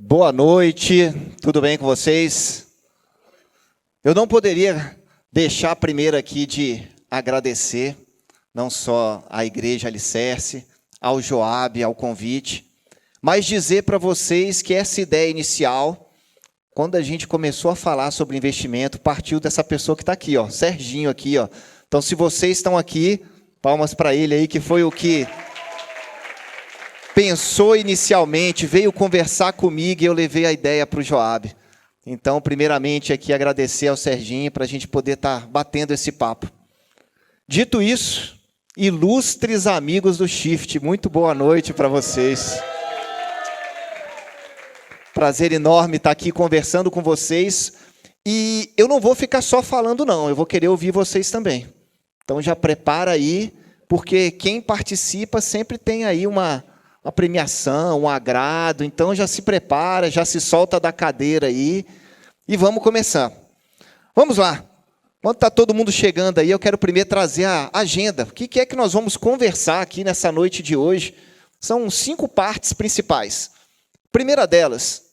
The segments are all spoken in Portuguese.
Boa noite, tudo bem com vocês? Eu não poderia deixar primeiro aqui de agradecer, não só à Igreja Alicerce, ao Joab, ao convite, mas dizer para vocês que essa ideia inicial, quando a gente começou a falar sobre investimento, partiu dessa pessoa que está aqui, ó, Serginho aqui, ó. Então, se vocês estão aqui, palmas para ele aí, que foi o que pensou inicialmente, veio conversar comigo e eu levei a ideia para o Joab. Então, primeiramente, aqui agradecer ao Serginho para a gente poder estar batendo esse papo. Dito isso, ilustres amigos do Shift, muito boa noite para vocês. Prazer enorme estar aqui conversando com vocês. E eu não vou ficar só falando, não, eu vou querer ouvir vocês também. Então, já prepara aí, porque quem participa sempre tem aí uma premiação, um agrado, então já se prepara, já se solta da cadeira aí e vamos começar. Vamos lá. Quando está todo mundo chegando aí, eu quero primeiro trazer a agenda. O que é que nós vamos conversar aqui nessa noite de hoje? São 5 partes principais. Primeira delas,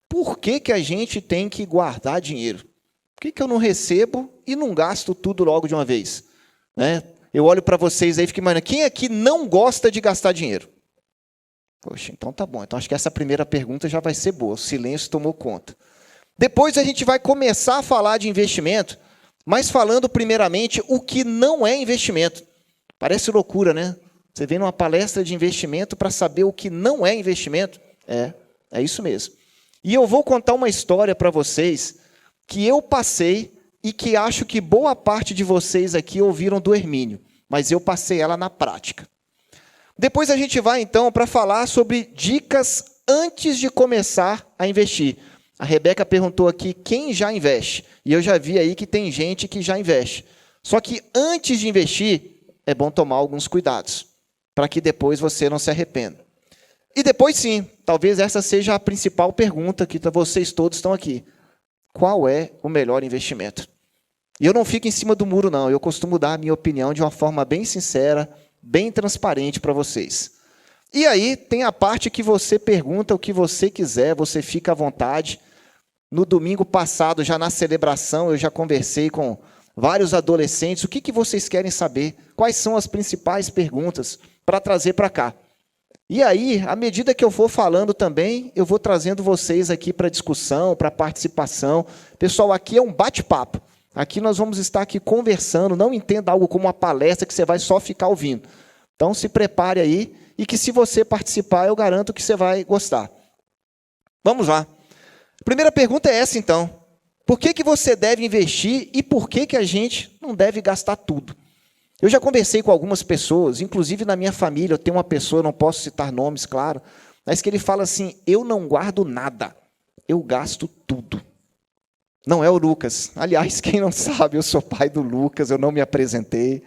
por que a gente tem que guardar dinheiro? Por que eu não recebo e não gasto tudo logo de uma vez? Né? Eu olho para vocês aí e fico imaginando, quem aqui não gosta de gastar dinheiro? Poxa, então tá bom. Então acho que essa primeira pergunta já vai ser boa. O silêncio tomou conta. Depois a gente vai começar a falar de investimento, mas falando primeiramente o que não é investimento. Parece loucura, né? Você vem numa palestra de investimento para saber o que não é investimento. É isso mesmo. E eu vou contar uma história para vocês que eu passei e que acho que boa parte de vocês aqui ouviram do Hermínio, mas eu passei ela na prática. Depois a gente vai, então, para falar sobre dicas antes de começar a investir. A Rebeca perguntou aqui quem já investe. E eu já vi aí que tem gente que já investe. Só que antes de investir, é bom tomar alguns cuidados, para que depois você não se arrependa. E depois sim, talvez essa seja a principal pergunta que vocês todos estão aqui. Qual é o melhor investimento? E eu não fico em cima do muro, não. Eu costumo dar a minha opinião de uma forma bem sincera, bem transparente para vocês. E aí tem a parte que você pergunta o que você quiser, você fica à vontade. No domingo passado, já na celebração, eu já conversei com vários adolescentes. O que vocês querem saber? Quais são as principais perguntas para trazer para cá? E aí, à medida que eu for falando também, eu vou trazendo vocês aqui para discussão, para participação. Pessoal, aqui é um bate-papo. Aqui nós vamos estar aqui conversando, não entenda algo como uma palestra que você vai só ficar ouvindo. Então, se prepare aí e que se você participar, eu garanto que você vai gostar. Vamos lá. A primeira pergunta é essa, então. Por que você deve investir e por que a gente não deve gastar tudo? Eu já conversei com algumas pessoas, inclusive na minha família, eu tenho uma pessoa, não posso citar nomes, claro, mas que ele fala assim, eu não guardo nada, eu gasto tudo. Não é o Lucas. Aliás, quem não sabe, eu sou pai do Lucas, eu não me apresentei.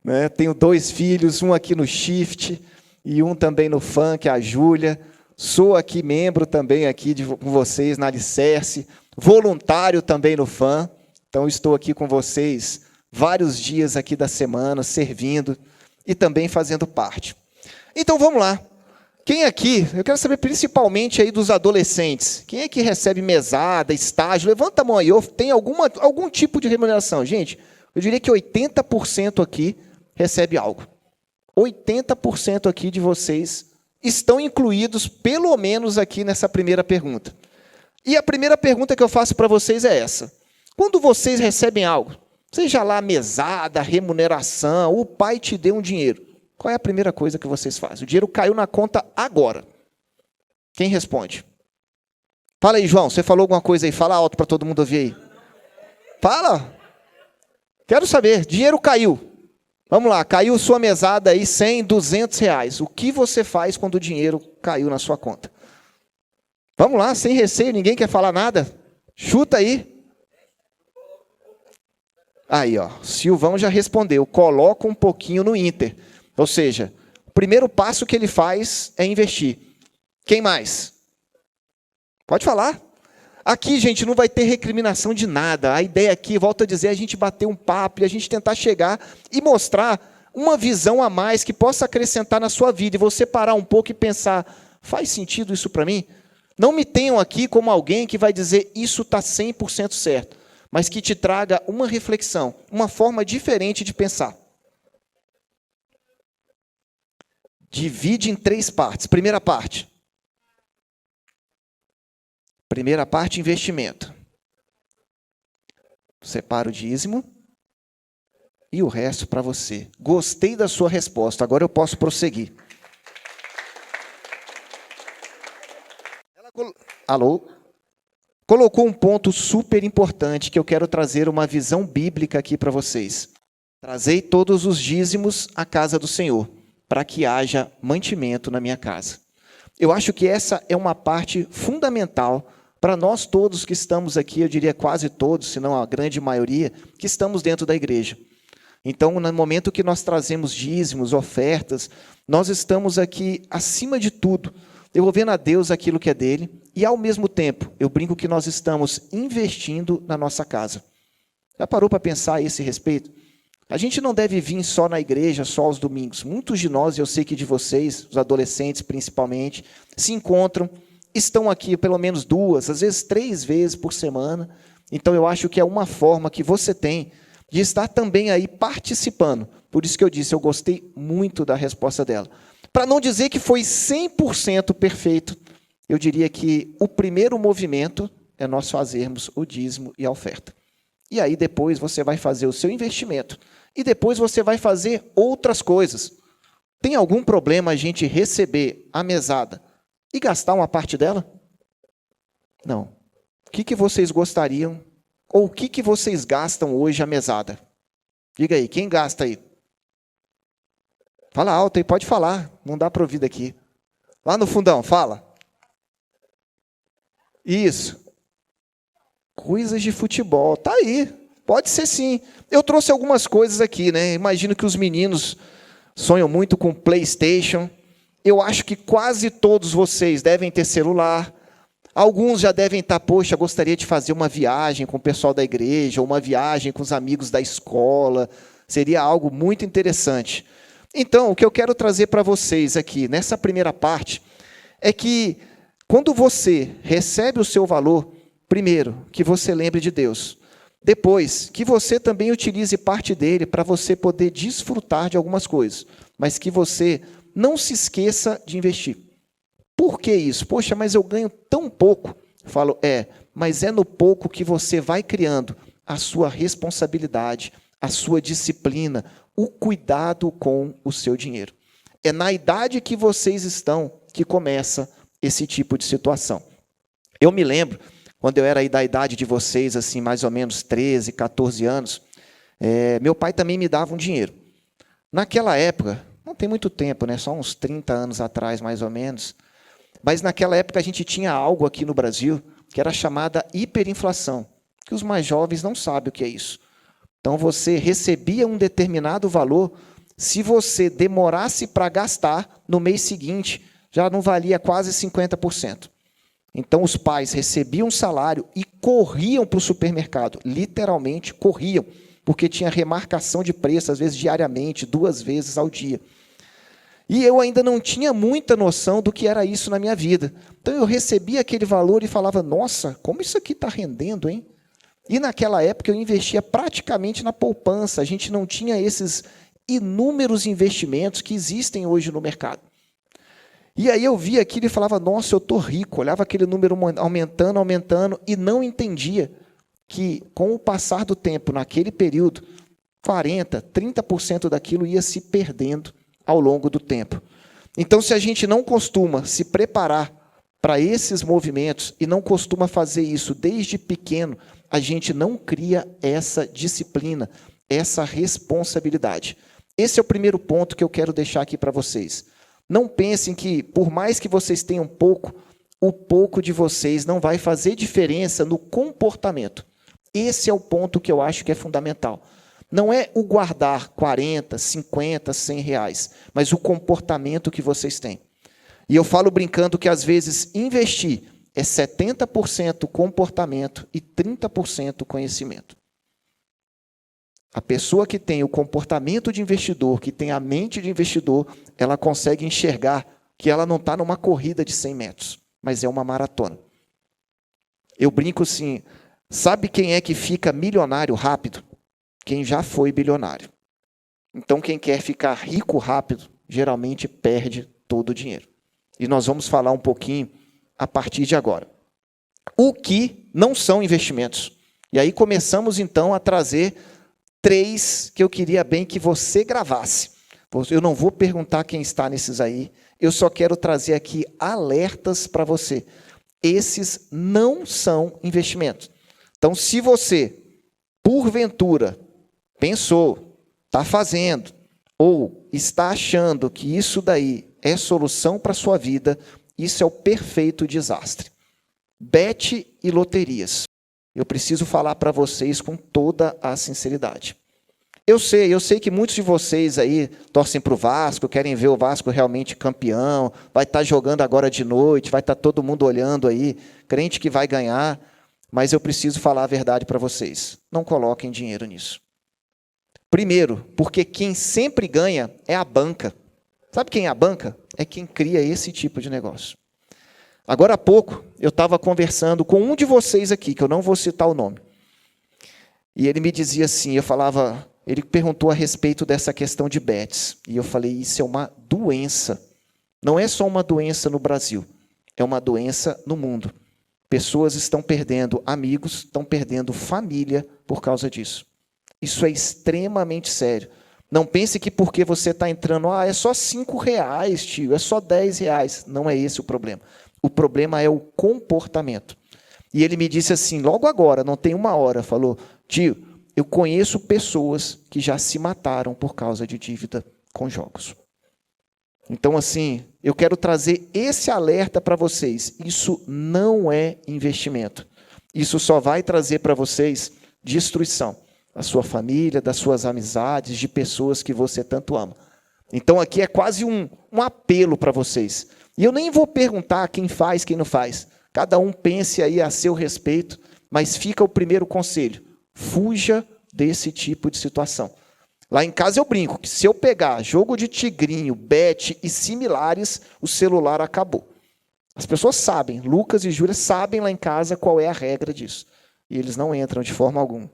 Né? Tenho 2 filhos, um aqui no Shift e um também no FAN, que é a Júlia. Sou aqui membro também aqui com vocês na Alicerce, voluntário também no FAN. Então, estou aqui com vocês vários dias aqui da semana, servindo e também fazendo parte. Então, vamos lá. Quem aqui, eu quero saber principalmente aí dos adolescentes, quem é que recebe mesada, estágio? Levanta a mão aí, tem algum tipo de remuneração? Gente, eu diria que 80% aqui recebe algo. 80% aqui de vocês estão incluídos, pelo menos aqui nessa primeira pergunta. E a primeira pergunta que eu faço para vocês é essa. Quando vocês recebem algo, seja lá mesada, remuneração, o pai te deu um dinheiro, qual é a primeira coisa que vocês fazem? O dinheiro caiu na conta agora. Quem responde? Fala aí, João. Você falou alguma coisa aí? Fala alto para todo mundo ouvir aí. Fala. Quero saber. Dinheiro caiu. Vamos lá. Caiu sua mesada aí, 100, 200 reais. O que você faz quando o dinheiro caiu na sua conta? Vamos lá, sem receio. Ninguém quer falar nada? Chuta aí. Aí, ó. Silvão já respondeu. Coloca um pouquinho no Inter. Ou seja, o primeiro passo que ele faz é investir. Quem mais? Pode falar. Aqui, gente, não vai ter recriminação de nada. A ideia aqui, volto a dizer, é a gente bater um papo e a gente tentar chegar e mostrar uma visão a mais que possa acrescentar na sua vida. E você parar um pouco e pensar, faz sentido isso para mim? Não me tenham aqui como alguém que vai dizer isso está 100% certo, mas que te traga uma reflexão, uma forma diferente de pensar. Divide em 3 partes. Primeira parte, investimento. Separa o dízimo e o resto para você. Gostei da sua resposta, agora eu posso prosseguir. Alô? Colocou um ponto super importante que eu quero trazer uma visão bíblica aqui para vocês. Trazei todos os dízimos à casa do Senhor, para que haja mantimento na minha casa. Eu acho que essa é uma parte fundamental para nós todos que estamos aqui, eu diria quase todos, se não a grande maioria, que estamos dentro da igreja. Então, no momento que nós trazemos dízimos, ofertas, nós estamos aqui, acima de tudo, devolvendo a Deus aquilo que é dele, e ao mesmo tempo, eu brinco que nós estamos investindo na nossa casa. Já parou para pensar a esse respeito? A gente não deve vir só na igreja, só aos domingos. Muitos de nós, eu sei que de vocês, os adolescentes principalmente, se encontram, estão aqui pelo menos 2, às vezes 3 vezes por semana. Então, eu acho que é uma forma que você tem de estar também aí participando. Por isso que eu disse, eu gostei muito da resposta dela. Para não dizer que foi 100% perfeito, eu diria que o primeiro movimento é nós fazermos o dízimo e a oferta. E aí depois você vai fazer o seu investimento. E depois você vai fazer outras coisas. Tem algum problema a gente receber a mesada e gastar uma parte dela? Não. O que vocês gostariam? Ou o que vocês gastam hoje a mesada? Diga aí, quem gasta aí? Fala alto aí, pode falar. Não dá para ouvir daqui. Lá no fundão, fala. Isso. Coisas de futebol. Tá aí. Pode ser sim. Eu trouxe algumas coisas aqui, né? Imagino que os meninos sonham muito com PlayStation. Eu acho que quase todos vocês devem ter celular. Alguns já devem estar, poxa, gostaria de fazer uma viagem com o pessoal da igreja, ou uma viagem com os amigos da escola. Seria algo muito interessante. Então, o que eu quero trazer para vocês aqui, nessa primeira parte, é que quando você recebe o seu valor, primeiro, que você lembre de Deus. Depois, que você também utilize parte dele para você poder desfrutar de algumas coisas, mas que você não se esqueça de investir. Por que isso? Poxa, mas eu ganho tão pouco. Eu falo, mas é no pouco que você vai criando a sua responsabilidade, a sua disciplina, o cuidado com o seu dinheiro. É na idade que vocês estão que começa esse tipo de situação. Eu me lembro, quando eu era aí da idade de vocês, assim, mais ou menos 13, 14 anos, meu pai também me dava um dinheiro. Naquela época, não tem muito tempo, né? Só uns 30 anos atrás, mais ou menos, mas naquela época a gente tinha algo aqui no Brasil que era chamada hiperinflação, que os mais jovens não sabem o que é isso. Então, você recebia um determinado valor, se você demorasse para gastar, no mês seguinte, já não valia quase 50%. Então, os pais recebiam um salário e corriam para o supermercado, literalmente corriam, porque tinha remarcação de preço, às vezes diariamente, 2 vezes ao dia. E eu ainda não tinha muita noção do que era isso na minha vida. Então, eu recebia aquele valor e falava, nossa, como isso aqui está rendendo, hein? E naquela época eu investia praticamente na poupança. A gente não tinha esses inúmeros investimentos que existem hoje no mercado. E aí eu via aquilo e falava, nossa, eu estou rico. Olhava aquele número aumentando, aumentando, e não entendia que, com o passar do tempo, naquele período, 40%, 30% daquilo ia se perdendo ao longo do tempo. Então, se a gente não costuma se preparar para esses movimentos e não costuma fazer isso desde pequeno, a gente não cria essa disciplina, essa responsabilidade. Esse é o primeiro ponto que eu quero deixar aqui para vocês. Não pensem que, por mais que vocês tenham pouco, o pouco de vocês não vai fazer diferença no comportamento. Esse é o ponto que eu acho que é fundamental. Não é o guardar 40, 50, 100 reais, mas o comportamento que vocês têm. E eu falo brincando que, às vezes, investir é 70% comportamento e 30% conhecimento. A pessoa que tem o comportamento de investidor, que tem a mente de investidor, ela consegue enxergar que ela não está numa corrida de 100 metros, mas é uma maratona. Eu brinco assim, sabe quem é que fica milionário rápido? Quem já foi bilionário. Então, quem quer ficar rico rápido, geralmente perde todo o dinheiro. E nós vamos falar um pouquinho a partir de agora. O que não são investimentos? E aí começamos, então, a trazer 3 que eu queria bem que você gravasse. Eu não vou perguntar quem está nesses aí, eu só quero trazer aqui alertas para você. Esses não são investimentos. Então, se você, porventura, pensou, está fazendo, ou está achando que isso daí é solução para a sua vida, isso é o perfeito desastre. Bet e loterias. Eu preciso falar para vocês com toda a sinceridade. Eu sei que muitos de vocês aí torcem para o Vasco, querem ver o Vasco realmente campeão, vai estar jogando agora de noite, vai estar todo mundo olhando aí, crente que vai ganhar, mas eu preciso falar a verdade para vocês. Não coloquem dinheiro nisso. Primeiro, porque quem sempre ganha é a banca. Sabe quem é a banca? É quem cria esse tipo de negócio. Agora há pouco, eu estava conversando com um de vocês aqui, que eu não vou citar o nome. E ele me dizia assim, ele perguntou a respeito dessa questão de bets. E eu falei, isso é uma doença. Não é só uma doença no Brasil, é uma doença no mundo. Pessoas estão perdendo amigos, estão perdendo família por causa disso. Isso é extremamente sério. Não pense que porque você está entrando, é só R$5, tio, é só R$10. Não é esse o problema. O problema é o comportamento. E ele me disse assim, logo agora, não tem uma hora, falou, tio, eu conheço pessoas que já se mataram por causa de dívida com jogos. Então, assim, eu quero trazer esse alerta para vocês. Isso não é investimento. Isso só vai trazer para vocês destruição da sua família, das suas amizades, de pessoas que você tanto ama. Então, aqui é quase um apelo para vocês. E eu nem vou perguntar quem faz, quem não faz. Cada um pense aí a seu respeito, mas fica o primeiro conselho. Fuja desse tipo de situação. Lá em casa eu brinco que se eu pegar jogo de tigrinho, bet e similares, o celular acabou. As pessoas sabem, Lucas e Júlia sabem lá em casa qual é a regra disso. E eles não entram de forma alguma.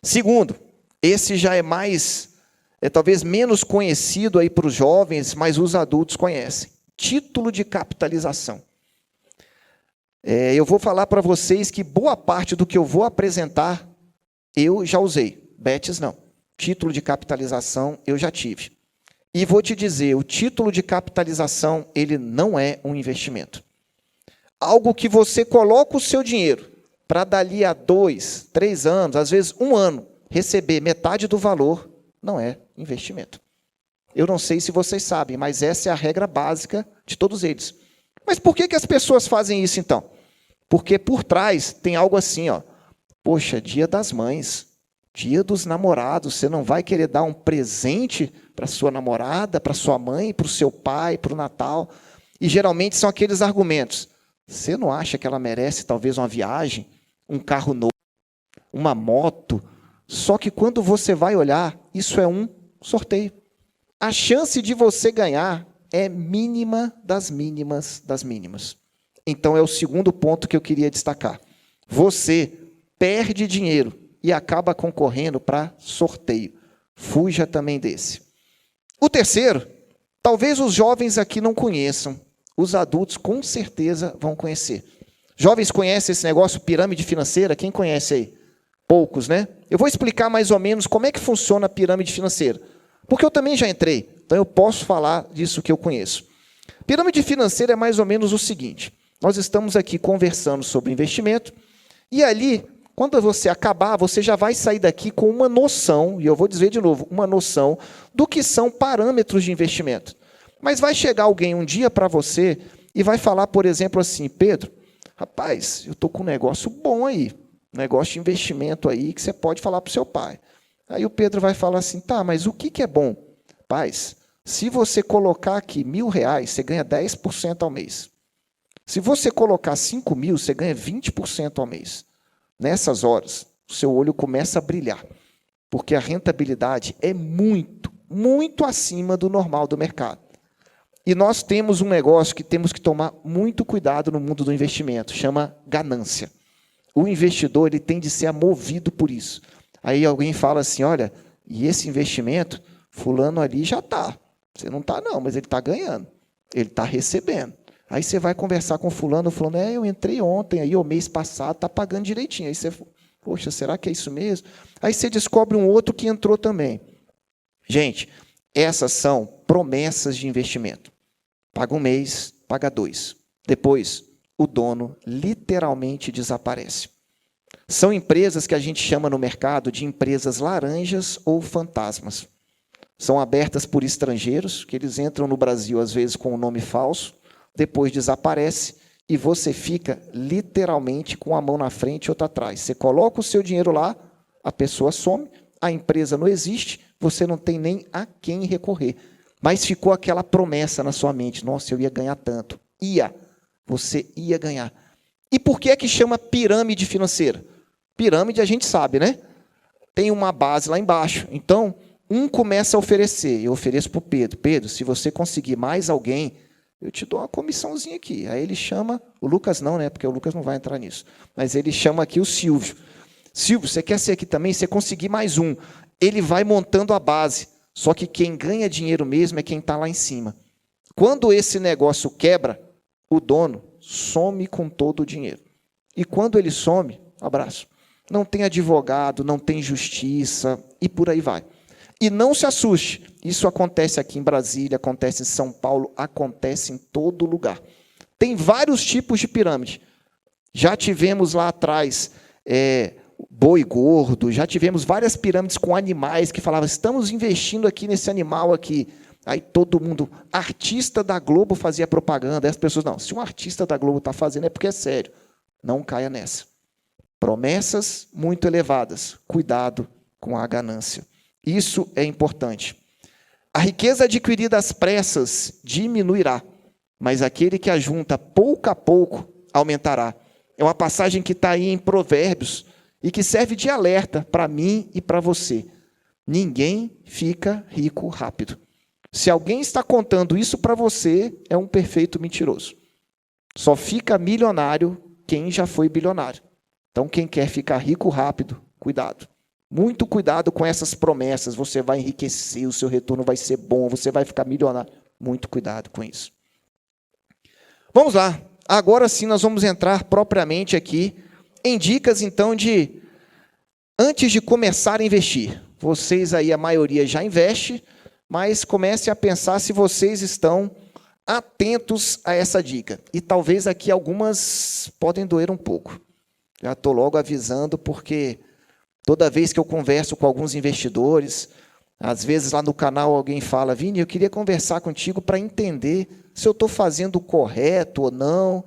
Segundo, esse já é talvez menos conhecido aí para os jovens, mas os adultos conhecem. Título de capitalização. Eu vou falar para vocês que boa parte do que eu vou apresentar, eu já usei. Bets não. Título de capitalização eu já tive. E vou te dizer, o título de capitalização, ele não é um investimento. Algo que você coloca o seu dinheiro para dali a 2, 3 anos, às vezes 1 ano, receber metade do valor, não é investimento. Eu não sei se vocês sabem, mas essa é a regra básica de todos eles. Mas por que as pessoas fazem isso, então? Porque por trás tem algo assim, poxa, dia das mães, dia dos namorados, você não vai querer dar um presente para sua namorada, para sua mãe, para o seu pai, para o Natal? E geralmente são aqueles argumentos. Você não acha que ela merece talvez uma viagem, um carro novo, uma moto? Só que quando você vai olhar, isso é um sorteio. A chance de você ganhar é mínima das mínimas das mínimas. Então, é o segundo ponto que eu queria destacar. Você perde dinheiro e acaba concorrendo para sorteio. Fuja também desse. O terceiro, talvez os jovens aqui não conheçam. Os adultos, com certeza, vão conhecer. Jovens conhecem esse negócio, pirâmide financeira? Quem conhece aí? Poucos, né? Eu vou explicar mais ou menos como é que funciona a pirâmide financeira. Porque eu também já entrei, então eu posso falar disso que eu conheço. Pirâmide financeira é mais ou menos o seguinte. Nós estamos aqui conversando sobre investimento, e ali, quando você acabar, você já vai sair daqui com uma noção, e eu vou dizer de novo, uma noção do que são parâmetros de investimento. Mas vai chegar alguém um dia para você e vai falar, por exemplo, assim, Pedro, rapaz, eu estou com um negócio bom aí, um negócio de investimento aí que você pode falar para o seu pai. Aí o Pedro vai falar assim, tá, mas o que é bom? Rapaz, se você colocar aqui R$1.000, você ganha 10% ao mês. Se você colocar 5.000, você ganha 20% ao mês. Nessas horas, o seu olho começa a brilhar, porque a rentabilidade é muito, muito acima do normal do mercado. E nós temos um negócio que temos que tomar muito cuidado no mundo do investimento, chama ganância. O investidor ele tem de ser movido por isso. Aí alguém fala assim, olha, e esse investimento, fulano ali já está. Você não está não, mas ele está ganhando. Ele está recebendo. Aí você vai conversar com fulano, eu entrei ontem, aí o mês passado, está pagando direitinho. Aí você, poxa, será que é isso mesmo? Aí você descobre um outro que entrou também. Gente, essas são promessas de investimento. Paga um mês, paga 2. Depois, o dono literalmente desaparece. São empresas que a gente chama no mercado de empresas laranjas ou fantasmas. São abertas por estrangeiros, que eles entram no Brasil, às vezes, com um nome falso, depois desaparece e você fica literalmente com a mão na frente e outra atrás. Você coloca o seu dinheiro lá, a pessoa some, a empresa não existe, você não tem nem a quem recorrer. Mas ficou aquela promessa na sua mente, nossa, eu ia ganhar tanto. Você ia ganhar. E por que é que chama pirâmide financeira? Pirâmide a gente sabe, né? Tem uma base lá embaixo. Então, um começa a oferecer. Eu ofereço para o Pedro. Pedro, se você conseguir mais alguém, eu te dou uma comissãozinha aqui. Aí ele chama, o Lucas não, né? Porque o Lucas não vai entrar nisso. Mas ele chama aqui o Silvio. Silvio, você quer ser aqui também? Se você conseguir mais um. Ele vai montando a base. Só que quem ganha dinheiro mesmo é quem está lá em cima. Quando esse negócio quebra, o dono some com todo o dinheiro. E quando ele some, abraço, não tem advogado, não tem justiça e por aí vai. E não se assuste, isso acontece aqui em Brasília, acontece em São Paulo, acontece em todo lugar. Tem vários tipos de pirâmide. Já tivemos lá atrás boi gordo, já tivemos várias pirâmides com animais que falavam, estamos investindo aqui nesse animal aqui. Aí todo mundo, artista da Globo fazia propaganda. Aí as pessoas, não, se um artista da Globo está fazendo é porque é sério. Não caia nessa. Promessas muito elevadas. Cuidado com a ganância. Isso é importante. A riqueza adquirida às pressas diminuirá, mas aquele que ajunta pouco a pouco aumentará. É uma passagem que está aí em Provérbios e que serve de alerta para mim e para você. Ninguém fica rico rápido. Se alguém está contando isso para você, é um perfeito mentiroso. Só fica milionário quem já foi bilionário. Então, quem quer ficar rico rápido, cuidado. Muito cuidado com essas promessas. Você vai enriquecer, o seu retorno vai ser bom, você vai ficar milionário. Muito cuidado com isso. Vamos lá. Agora sim nós vamos entrar propriamente aqui em dicas, então, de antes de começar a investir. Vocês aí, a maioria já investe, mas comece a pensar se vocês estão atentos a essa dica. E talvez aqui algumas podem doer um pouco. Já estou logo avisando, porque toda vez que eu converso com alguns investidores, às vezes lá no canal alguém fala, Vini, eu queria conversar contigo para entender se eu estou fazendo o correto ou não.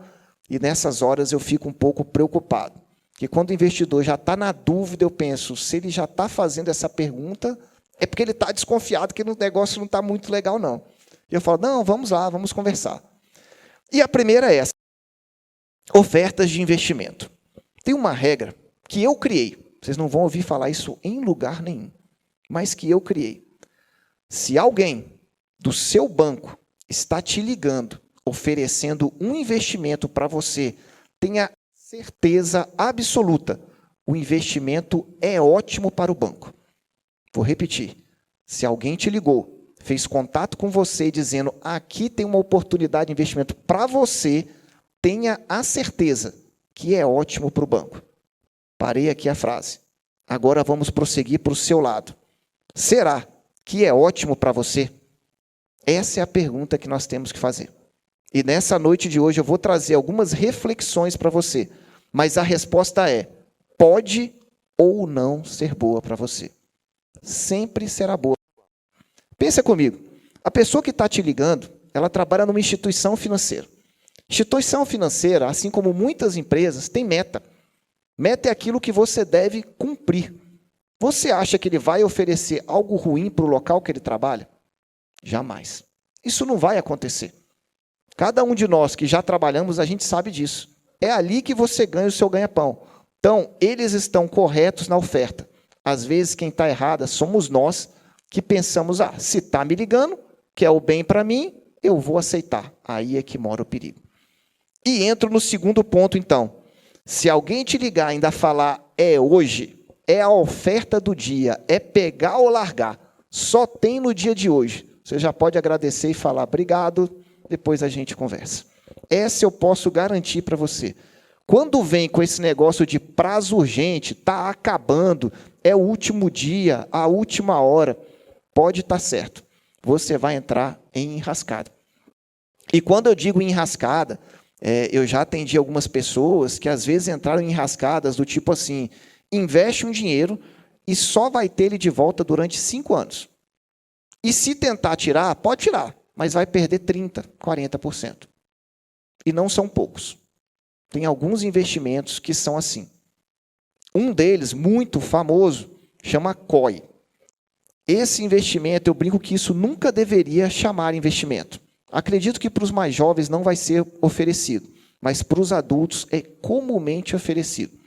E nessas horas eu fico um pouco preocupado. Porque quando o investidor já está na dúvida, eu penso, se ele já está fazendo essa pergunta, é porque ele está desconfiado que o negócio não está muito legal, não. E eu falo, não, vamos lá, vamos conversar. E a primeira é essa, ofertas de investimento. Tem uma regra que eu criei, vocês não vão ouvir falar isso em lugar nenhum, mas que eu criei. Se alguém do seu banco está te ligando, oferecendo um investimento para você, tenha certeza absoluta, o investimento é ótimo para o banco. Vou repetir. Se alguém te ligou, fez contato com você dizendo, aqui tem uma oportunidade de investimento para você, tenha a certeza que é ótimo para o banco. Parei aqui a frase. Agora vamos prosseguir para o seu lado. Será que é ótimo para você? Essa é a pergunta que nós temos que fazer. E nessa noite de hoje eu vou trazer algumas reflexões para você. Mas a resposta é, pode ou não ser boa para você. Sempre será boa. Pensa comigo. A pessoa que está te ligando, ela trabalha numa instituição financeira. Instituição financeira, assim como muitas empresas, tem meta. Meta é aquilo que você deve cumprir. Você acha que ele vai oferecer algo ruim para o local que ele trabalha? Jamais. Isso não vai acontecer. Cada um de nós que já trabalhamos, a gente sabe disso. É ali que você ganha o seu ganha-pão. Então, eles estão corretos na oferta. Às vezes, quem está errado somos nós que pensamos, se está me ligando, que é o bem para mim, eu vou aceitar. Aí é que mora o perigo. E entro no segundo ponto, então. Se alguém te ligar e ainda falar, é hoje, é a oferta do dia, é pegar ou largar, só tem no dia de hoje. Você já pode agradecer e falar, obrigado, depois a gente conversa. Essa eu posso garantir para você. Quando vem com esse negócio de prazo urgente, está acabando, é o último dia, a última hora, pode estar certo. Você vai entrar em enrascada. E quando eu digo enrascada, eu já atendi algumas pessoas que às vezes entraram em enrascadas do tipo assim, investe um dinheiro e só vai ter ele de volta durante 5 anos. E se tentar tirar, pode tirar, mas vai perder 30%, 40%. E não são poucos. Tem alguns investimentos que são assim. Um deles, muito famoso, chama COI. Esse investimento, eu brinco que isso nunca deveria chamar investimento. Acredito que para os mais jovens não vai ser oferecido, mas para os adultos é comumente oferecido.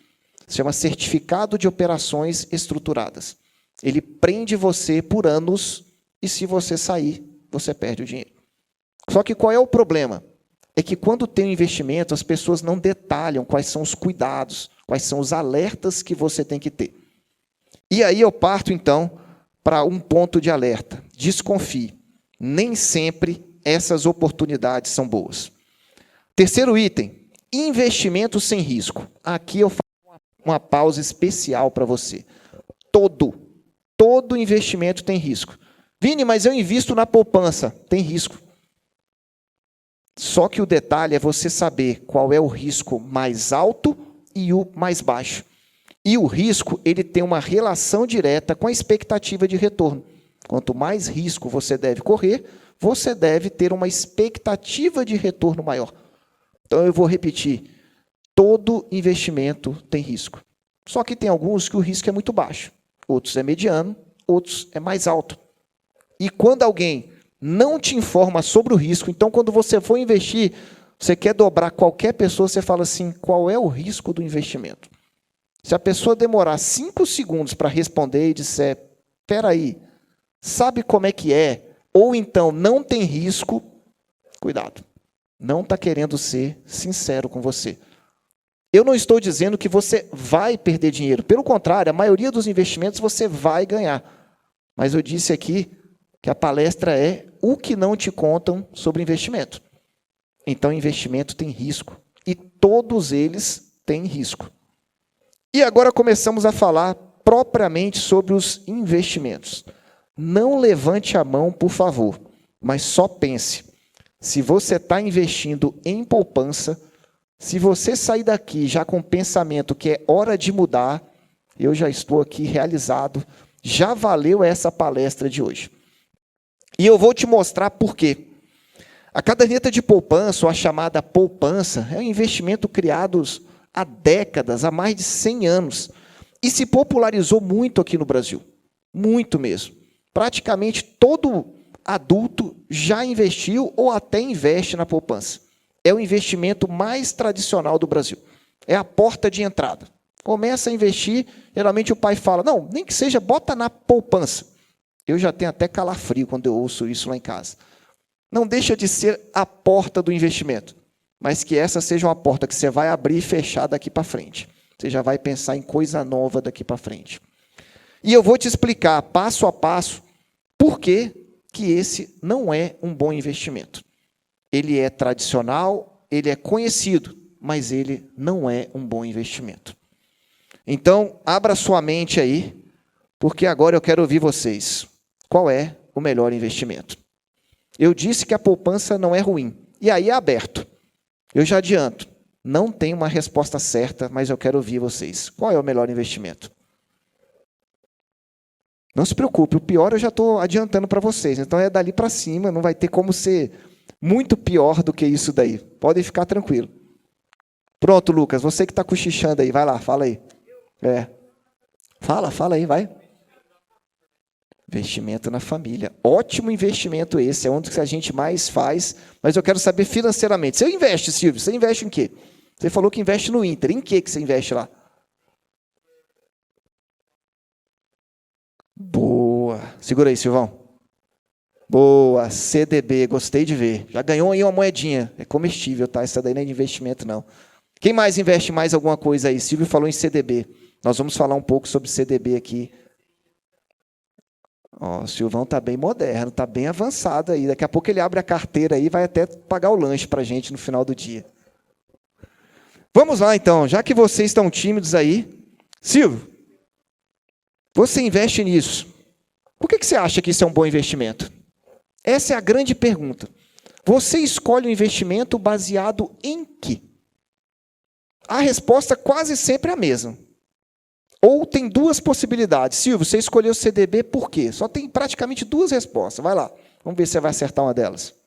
Se chama Certificado de Operações Estruturadas. Ele prende você por anos e se você sair, você perde o dinheiro. Só que qual é o problema? É que quando tem um investimento, as pessoas não detalham quais são os cuidados, quais são os alertas que você tem que ter. E aí eu parto, então, para um ponto de alerta. Desconfie. Nem sempre essas oportunidades são boas. Terceiro item, investimento sem risco. Aqui eu faço uma pausa especial para você. Todo investimento tem risco. Vini, mas eu invisto na poupança. Tem risco. Só que o detalhe é você saber qual é o risco mais alto e o mais baixo. E o risco, ele tem uma relação direta com a expectativa de retorno. Quanto mais risco você deve correr, você deve ter uma expectativa de retorno maior. Então, eu vou repetir. Todo investimento tem risco. Só que tem alguns que o risco é muito baixo. Outros é mediano, outros é mais alto. E quando alguém não te informa sobre o risco, então, quando você for investir, você quer dobrar qualquer pessoa, você fala assim, qual é o risco do investimento? Se a pessoa demorar 5 segundos para responder e disser, espera aí, sabe como é que é? Ou então não tem risco, cuidado. Não está querendo ser sincero com você. Eu não estou dizendo que você vai perder dinheiro. Pelo contrário, a maioria dos investimentos você vai ganhar. Mas eu disse aqui que a palestra é o que não te contam sobre investimento. Então, investimento tem risco. E todos eles têm risco. E agora começamos a falar propriamente sobre os investimentos. Não levante a mão, por favor, mas só pense. Se você está investindo em poupança, se você sair daqui já com o pensamento que é hora de mudar, eu já estou aqui realizado, já valeu essa palestra de hoje. E eu vou te mostrar por quê. A caderneta de poupança, ou a chamada poupança, é um investimento criado há décadas, há mais de 100 anos, e se popularizou muito aqui no Brasil, muito mesmo. Praticamente todo adulto já investiu ou até investe na poupança. É o investimento mais tradicional do Brasil. É a porta de entrada. Começa a investir, geralmente o pai fala, não, nem que seja, bota na poupança. Eu já tenho até calafrio quando eu ouço isso lá em casa. Não deixa de ser a porta do investimento, mas que essa seja uma porta que você vai abrir e fechar daqui para frente. Você já vai pensar em coisa nova daqui para frente. E eu vou te explicar, passo a passo, por que esse não é um bom investimento. Ele é tradicional, ele é conhecido, mas ele não é um bom investimento. Então, abra sua mente aí, porque agora eu quero ouvir vocês. Qual é o melhor investimento? Eu disse que a poupança não é ruim, e aí é aberto. Eu já adianto, não tem uma resposta certa, mas eu quero ouvir vocês. Qual é o melhor investimento? Não se preocupe, o pior eu já estou adiantando para vocês. Então é dali para cima, não vai ter como ser muito pior do que isso daí. Podem ficar tranquilo. Pronto, Lucas, você que está cochichando aí, vai lá, fala aí. Fala aí, vai. Investimento na família. Ótimo investimento esse, é um dos que a gente mais faz, mas eu quero saber financeiramente. Você investe, Silvio, você investe em quê? Você falou que investe no Inter, em que você investe lá? Boa. Segura aí, Silvão. Boa, CDB, gostei de ver. Já ganhou aí uma moedinha. É comestível, tá? Essa daí não é de investimento, não. Quem mais investe mais alguma coisa aí? Silvio falou em CDB. Nós vamos falar um pouco sobre CDB aqui. Ó, o Silvão está bem moderno, está bem avançado aí. Daqui a pouco ele abre a carteira aí e vai até pagar o lanche para a gente no final do dia. Vamos lá, então. Já que vocês estão tímidos aí. Silvio, você investe nisso. Por que você acha que isso é um bom investimento? Essa é a grande pergunta. Você escolhe um investimento baseado em quê? A resposta quase sempre é a mesma. Ou tem duas possibilidades. Silvio, você escolheu o CDB por quê? Só tem praticamente duas respostas. Vai lá. Vamos ver se você vai acertar uma delas.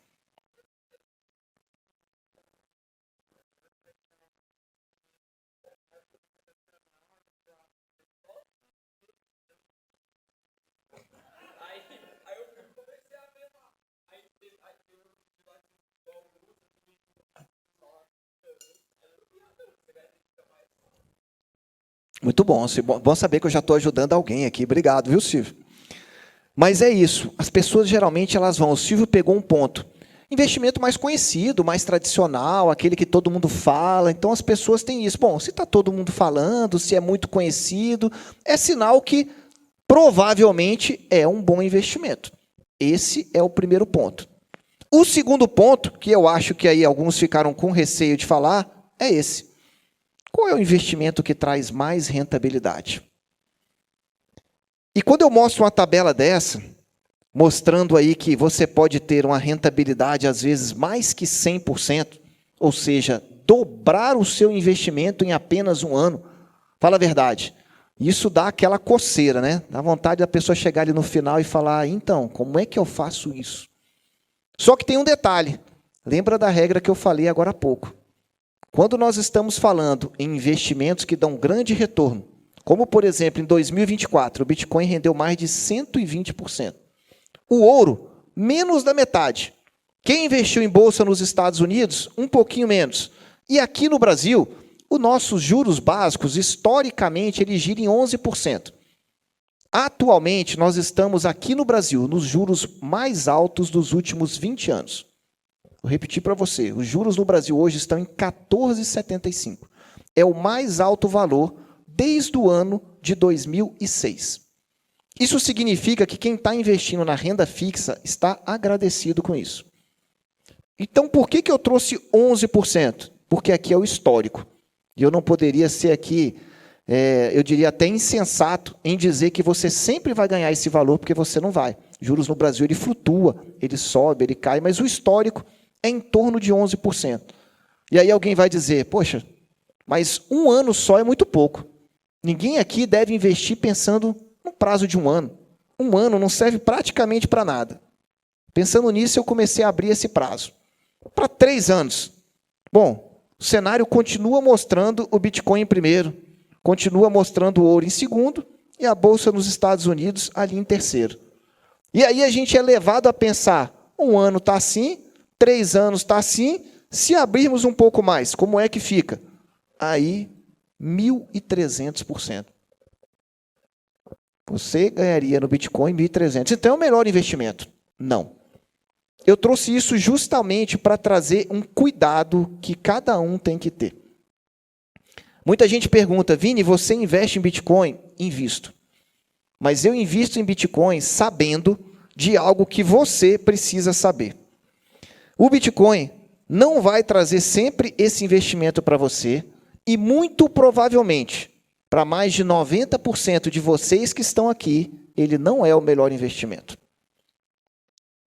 Muito bom. Bom saber que eu já estou ajudando alguém aqui. Obrigado, viu, Silvio? Mas é isso. As pessoas geralmente elas vão. O Silvio pegou um ponto. Investimento mais conhecido, mais tradicional, aquele que todo mundo fala. Então as pessoas têm isso. Bom, se está todo mundo falando, se é muito conhecido, é sinal que provavelmente é um bom investimento. Esse é o primeiro ponto. O segundo ponto, que eu acho que aí alguns ficaram com receio de falar, é esse. Qual é o investimento que traz mais rentabilidade? E quando eu mostro uma tabela dessa, mostrando aí que você pode ter uma rentabilidade, às vezes, mais que 100%, ou seja, dobrar o seu investimento em apenas um ano, fala a verdade, isso dá aquela coceira, né? Dá vontade da pessoa chegar ali no final e falar, então, como é que eu faço isso? Só que tem um detalhe, lembra da regra que eu falei agora há pouco. Quando nós estamos falando em investimentos que dão grande retorno, como, por exemplo, em 2024, o Bitcoin rendeu mais de 120%. O ouro, menos da metade. Quem investiu em bolsa nos Estados Unidos, um pouquinho menos. E aqui no Brasil, os nossos juros básicos, historicamente, eles giram em 11%. Atualmente, nós estamos aqui no Brasil, nos juros mais altos dos últimos 20 anos. Vou repetir para você, os juros no Brasil hoje estão em 14,75. É o mais alto valor desde o ano de 2006. Isso significa que quem está investindo na renda fixa está agradecido com isso. Então, por que eu trouxe 11%? Porque aqui é o histórico. E eu não poderia ser aqui, eu diria até insensato, em dizer que você sempre vai ganhar esse valor, porque você não vai. Juros no Brasil, ele flutua, ele sobe, ele cai, mas o histórico é em torno de 11%. E aí alguém vai dizer, poxa, mas um ano só é muito pouco. Ninguém aqui deve investir pensando no prazo de um ano. Um ano não serve praticamente para nada. Pensando nisso, eu comecei a abrir esse prazo. Para 3 anos. Bom, o cenário continua mostrando o Bitcoin em primeiro, continua mostrando o ouro em segundo, e a Bolsa nos Estados Unidos ali em terceiro. E aí a gente é levado a pensar, um ano está assim, 3 anos está assim, se abrirmos um pouco mais, como é que fica? Aí, 1.300%. Você ganharia no Bitcoin 1.300. Então é o melhor investimento? Não. Eu trouxe isso justamente para trazer um cuidado que cada um tem que ter. Muita gente pergunta, Vini, você investe em Bitcoin? Invisto. Mas eu invisto em Bitcoin sabendo de algo que você precisa saber. O Bitcoin não vai trazer sempre esse investimento para você e, muito provavelmente, para mais de 90% de vocês que estão aqui, ele não é o melhor investimento.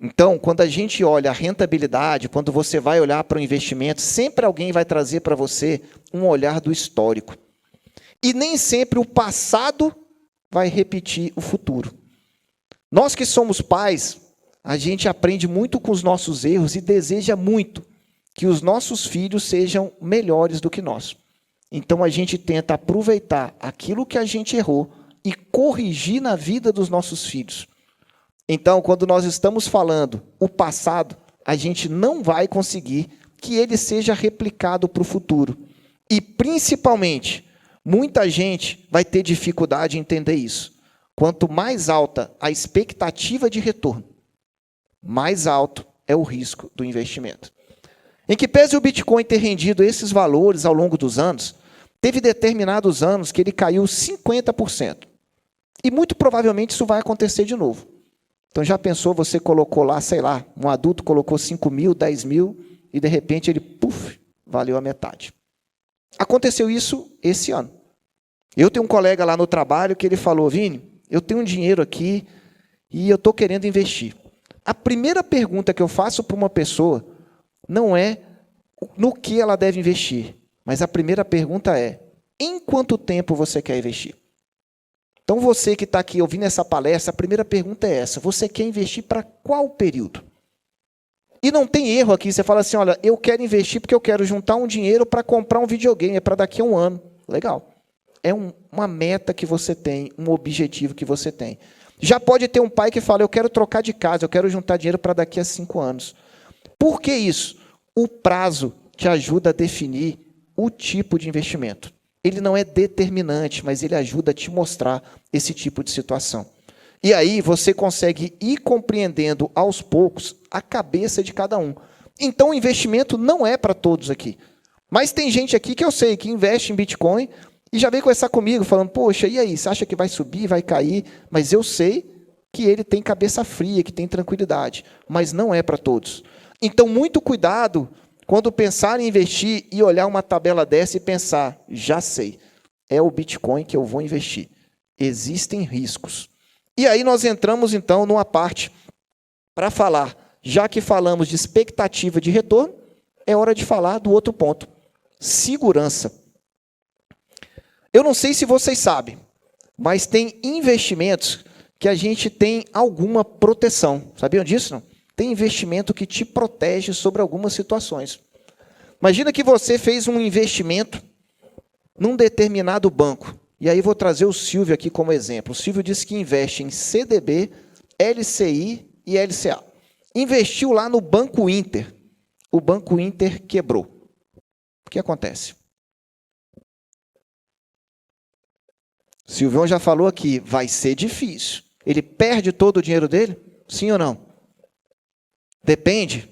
Então, quando a gente olha a rentabilidade, quando você vai olhar para o investimento, sempre alguém vai trazer para você um olhar do histórico. E nem sempre o passado vai repetir o futuro. Nós que somos pais, a gente aprende muito com os nossos erros e deseja muito que os nossos filhos sejam melhores do que nós. Então, a gente tenta aproveitar aquilo que a gente errou e corrigir na vida dos nossos filhos. Então, quando nós estamos falando o passado, a gente não vai conseguir que ele seja replicado para o futuro. E, principalmente, muita gente vai ter dificuldade em entender isso. Quanto mais alta a expectativa de retorno, mais alto é o risco do investimento. Em que pese o Bitcoin ter rendido esses valores ao longo dos anos, teve determinados anos que ele caiu 50%. E muito provavelmente isso vai acontecer de novo. Então já pensou, você colocou lá, sei lá, um adulto colocou 5 mil, 10 mil, e de repente ele, valeu a metade. Aconteceu isso esse ano. Eu tenho um colega lá no trabalho que ele falou, Vini, eu tenho um dinheiro aqui e eu estou querendo investir. A primeira pergunta que eu faço para uma pessoa não é no que ela deve investir, mas a primeira pergunta é, em quanto tempo você quer investir? Então você que está aqui ouvindo essa palestra, a primeira pergunta é essa, você quer investir para qual período? E não tem erro aqui, você fala assim, olha, eu quero investir porque eu quero juntar um dinheiro para comprar um videogame, é para daqui a um ano. Legal. É uma meta que você tem, um objetivo que você tem. Já pode ter um pai que fala, eu quero trocar de casa, eu quero juntar dinheiro para daqui a 5 anos. Por que isso? O prazo te ajuda a definir o tipo de investimento. Ele não é determinante, mas ele ajuda a te mostrar esse tipo de situação. E aí você consegue ir compreendendo aos poucos a cabeça de cada um. Então o investimento não é para todos aqui. Mas tem gente aqui que eu sei que investe em Bitcoin e já veio conversar comigo falando, poxa, e aí, você acha que vai subir, vai cair? Mas eu sei que ele tem cabeça fria, que tem tranquilidade. Mas não é para todos. Então muito cuidado quando pensar em investir e olhar uma tabela dessa e pensar, já sei, é o Bitcoin que eu vou investir. Existem riscos. E aí nós entramos, então, numa parte para falar, já que falamos de expectativa de retorno, é hora de falar do outro ponto, segurança. Eu não sei se vocês sabem, mas tem investimentos que a gente tem alguma proteção. Sabiam disso, não? Tem investimento que te protege sobre algumas situações. Imagina que você fez um investimento num determinado banco. E aí vou trazer o Silvio aqui como exemplo. O Silvio disse que investe em CDB, LCI e LCA. Investiu lá no Banco Inter. O Banco Inter quebrou. O que acontece? O Silvio já falou aqui, vai ser difícil. Ele perde todo o dinheiro dele? Sim ou não? Depende.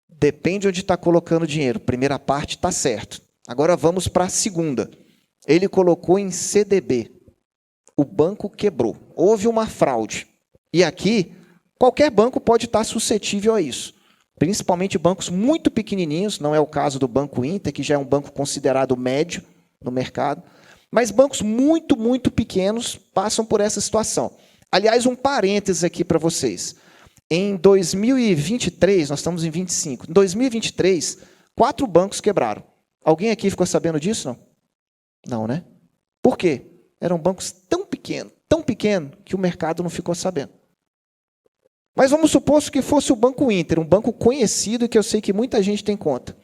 Depende onde está colocando o dinheiro. Primeira parte está certo. Agora vamos para a segunda. Ele colocou em CDB. O banco quebrou. Houve uma fraude. E aqui, qualquer banco pode estar suscetível a isso. Principalmente bancos muito pequenininhos, não é o caso do Banco Inter, que já é um banco considerado médio no mercado. Mas bancos muito, muito pequenos passam por essa situação. Aliás, um parênteses aqui para vocês. Em 2023, nós estamos em 25. Em 2023, 4 bancos quebraram. Alguém aqui ficou sabendo disso? Não? Não, né? Por quê? Eram bancos tão pequenos, que o mercado não ficou sabendo. Mas vamos supor que fosse o Banco Inter, um banco conhecido e que eu sei que muita gente tem conta.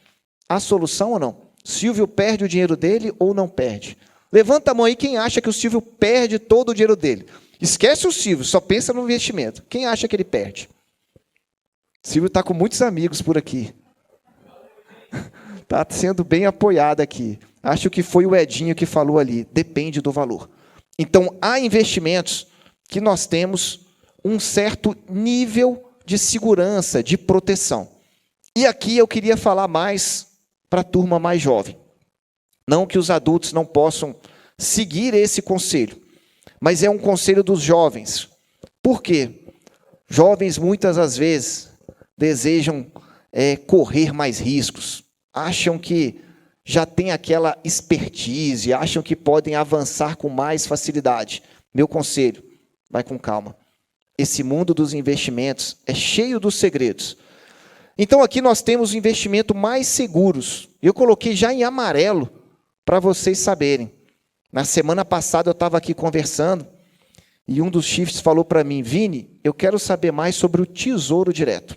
Há solução ou não? Silvio perde o dinheiro dele ou não perde? Levanta a mão aí quem acha que o Silvio perde todo o dinheiro dele. Esquece o Silvio, só pensa no investimento. Quem acha que ele perde? O Silvio está com muitos amigos por aqui. Está sendo bem apoiado aqui. Acho que foi o Edinho que falou ali. Depende do valor. Então, há investimentos que nós temos um certo nível de segurança, de proteção. E aqui eu queria falar mais para a turma mais jovem. Não que os adultos não possam seguir esse conselho, mas é um conselho dos jovens. Por quê? Jovens, muitas das vezes, desejam correr mais riscos. Acham que já tem aquela expertise, acham que podem avançar com mais facilidade. Meu conselho, vai com calma. Esse mundo dos investimentos é cheio dos segredos. Então, aqui nós temos investimentos mais seguros. Eu coloquei já em amarelo para vocês saberem. Na semana passada eu estava aqui conversando e um dos chefes falou para mim, Vini, eu quero saber mais sobre o Tesouro Direto.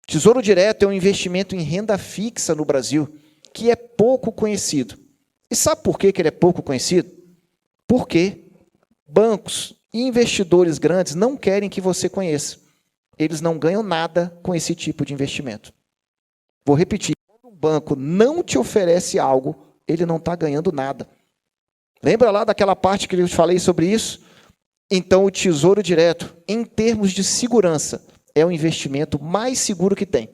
Tesouro Direto é um investimento em renda fixa no Brasil que é pouco conhecido. E sabe por que ele é pouco conhecido? Porque bancos e investidores grandes não querem que você conheça. Eles não ganham nada com esse tipo de investimento. Vou repetir, quando um banco não te oferece algo, ele não está ganhando nada. Lembra lá daquela parte que eu falei sobre isso? Então, o Tesouro Direto, em termos de segurança, é o investimento mais seguro que tem.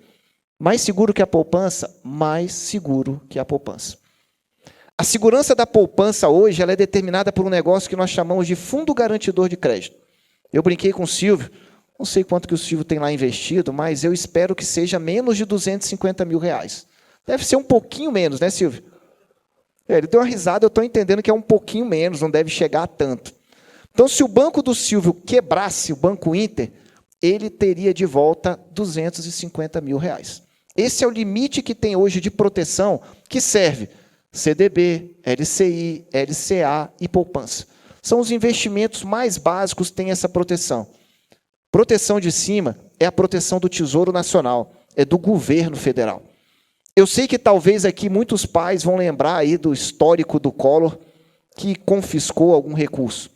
Mais seguro que a poupança? Mais seguro que a poupança. A segurança da poupança hoje ela é determinada por um negócio que nós chamamos de fundo garantidor de crédito. Eu brinquei com o Silvio, não sei quanto que o Silvio tem lá investido, mas eu espero que seja menos de R$250 mil. Deve ser um pouquinho menos, né, Silvio? Ele deu uma risada, eu estou entendendo que é um pouquinho menos, não deve chegar a tanto. Então, se o banco do Silvio quebrasse, o Banco Inter, ele teria de volta R$250 mil. Esse é o limite que tem hoje de proteção que serve CDB, LCI, LCA e poupança. São os investimentos mais básicos que têm essa proteção. Proteção de cima é a proteção do Tesouro Nacional, é do governo federal. Eu sei que talvez aqui muitos pais vão lembrar aí do histórico do Collor, que confiscou algum recurso.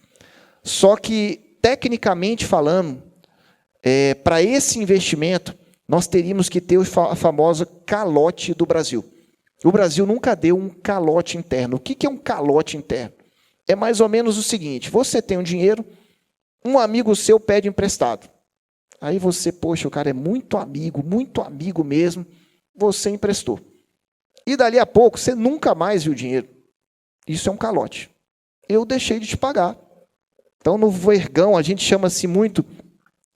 Só que, tecnicamente falando, para esse investimento, nós teríamos que ter a famosa calote do Brasil. O Brasil nunca deu um calote interno. O que é um calote interno? É mais ou menos o seguinte, você tem um dinheiro, um amigo seu pede emprestado. Aí você, poxa, o cara é muito amigo mesmo, você emprestou. E dali a pouco, você nunca mais viu o dinheiro. Isso é um calote. Eu deixei de te pagar. Então, no vergão, a gente chama-se muito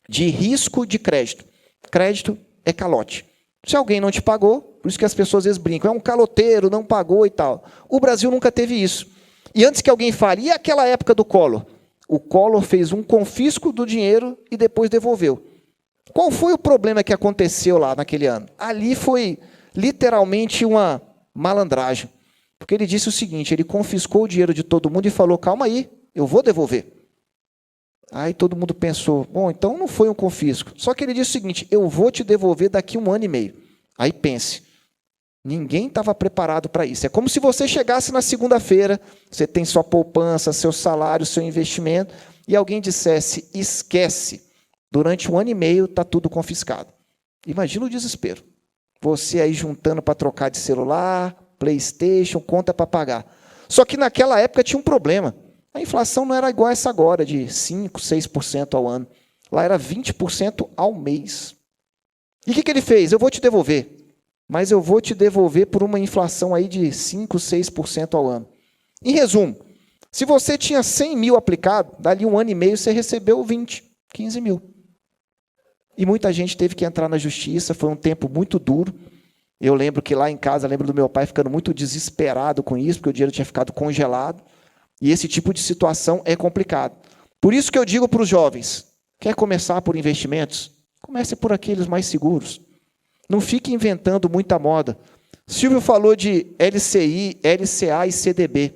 de risco de crédito. Crédito é calote. Se alguém não te pagou, por isso que as pessoas às vezes brincam, é um caloteiro, não pagou e tal. O Brasil nunca teve isso. E antes que alguém fale, e aquela época do Collor? O Collor fez um confisco do dinheiro e depois devolveu. Qual foi o problema que aconteceu lá naquele ano? Ali foi literalmente uma malandragem. Porque ele disse o seguinte, ele confiscou o dinheiro de todo mundo e falou, calma aí, eu vou devolver. Aí todo mundo pensou, bom, então não foi um confisco. Só que ele disse o seguinte, eu vou te devolver daqui 1 ano e meio. Aí pense, ninguém estava preparado para isso. É como se você chegasse na segunda-feira, você tem sua poupança, seu salário, seu investimento, e alguém dissesse, esquece, durante 1 ano e meio está tudo confiscado. Imagina o desespero. Você aí juntando para trocar de celular, PlayStation, conta para pagar. Só que naquela época tinha um problema. A inflação não era igual a essa agora, de 5%, 6% ao ano. Lá era 20% ao mês. E o que ele fez? Eu vou te devolver. Mas eu vou te devolver por uma inflação aí de 5%, 6% ao ano. Em resumo, se você tinha 100 mil aplicado, dali 1 ano e meio você recebeu 20, 15 mil. E muita gente teve que entrar na justiça, foi um tempo muito duro. Eu lembro que lá em casa, lembro do meu pai ficando muito desesperado com isso, porque o dinheiro tinha ficado congelado. E esse tipo de situação é complicado. Por isso que eu digo para os jovens, quer começar por investimentos? Comece por aqueles mais seguros. Não fique inventando muita moda. Silvio falou de LCI, LCA e CDB.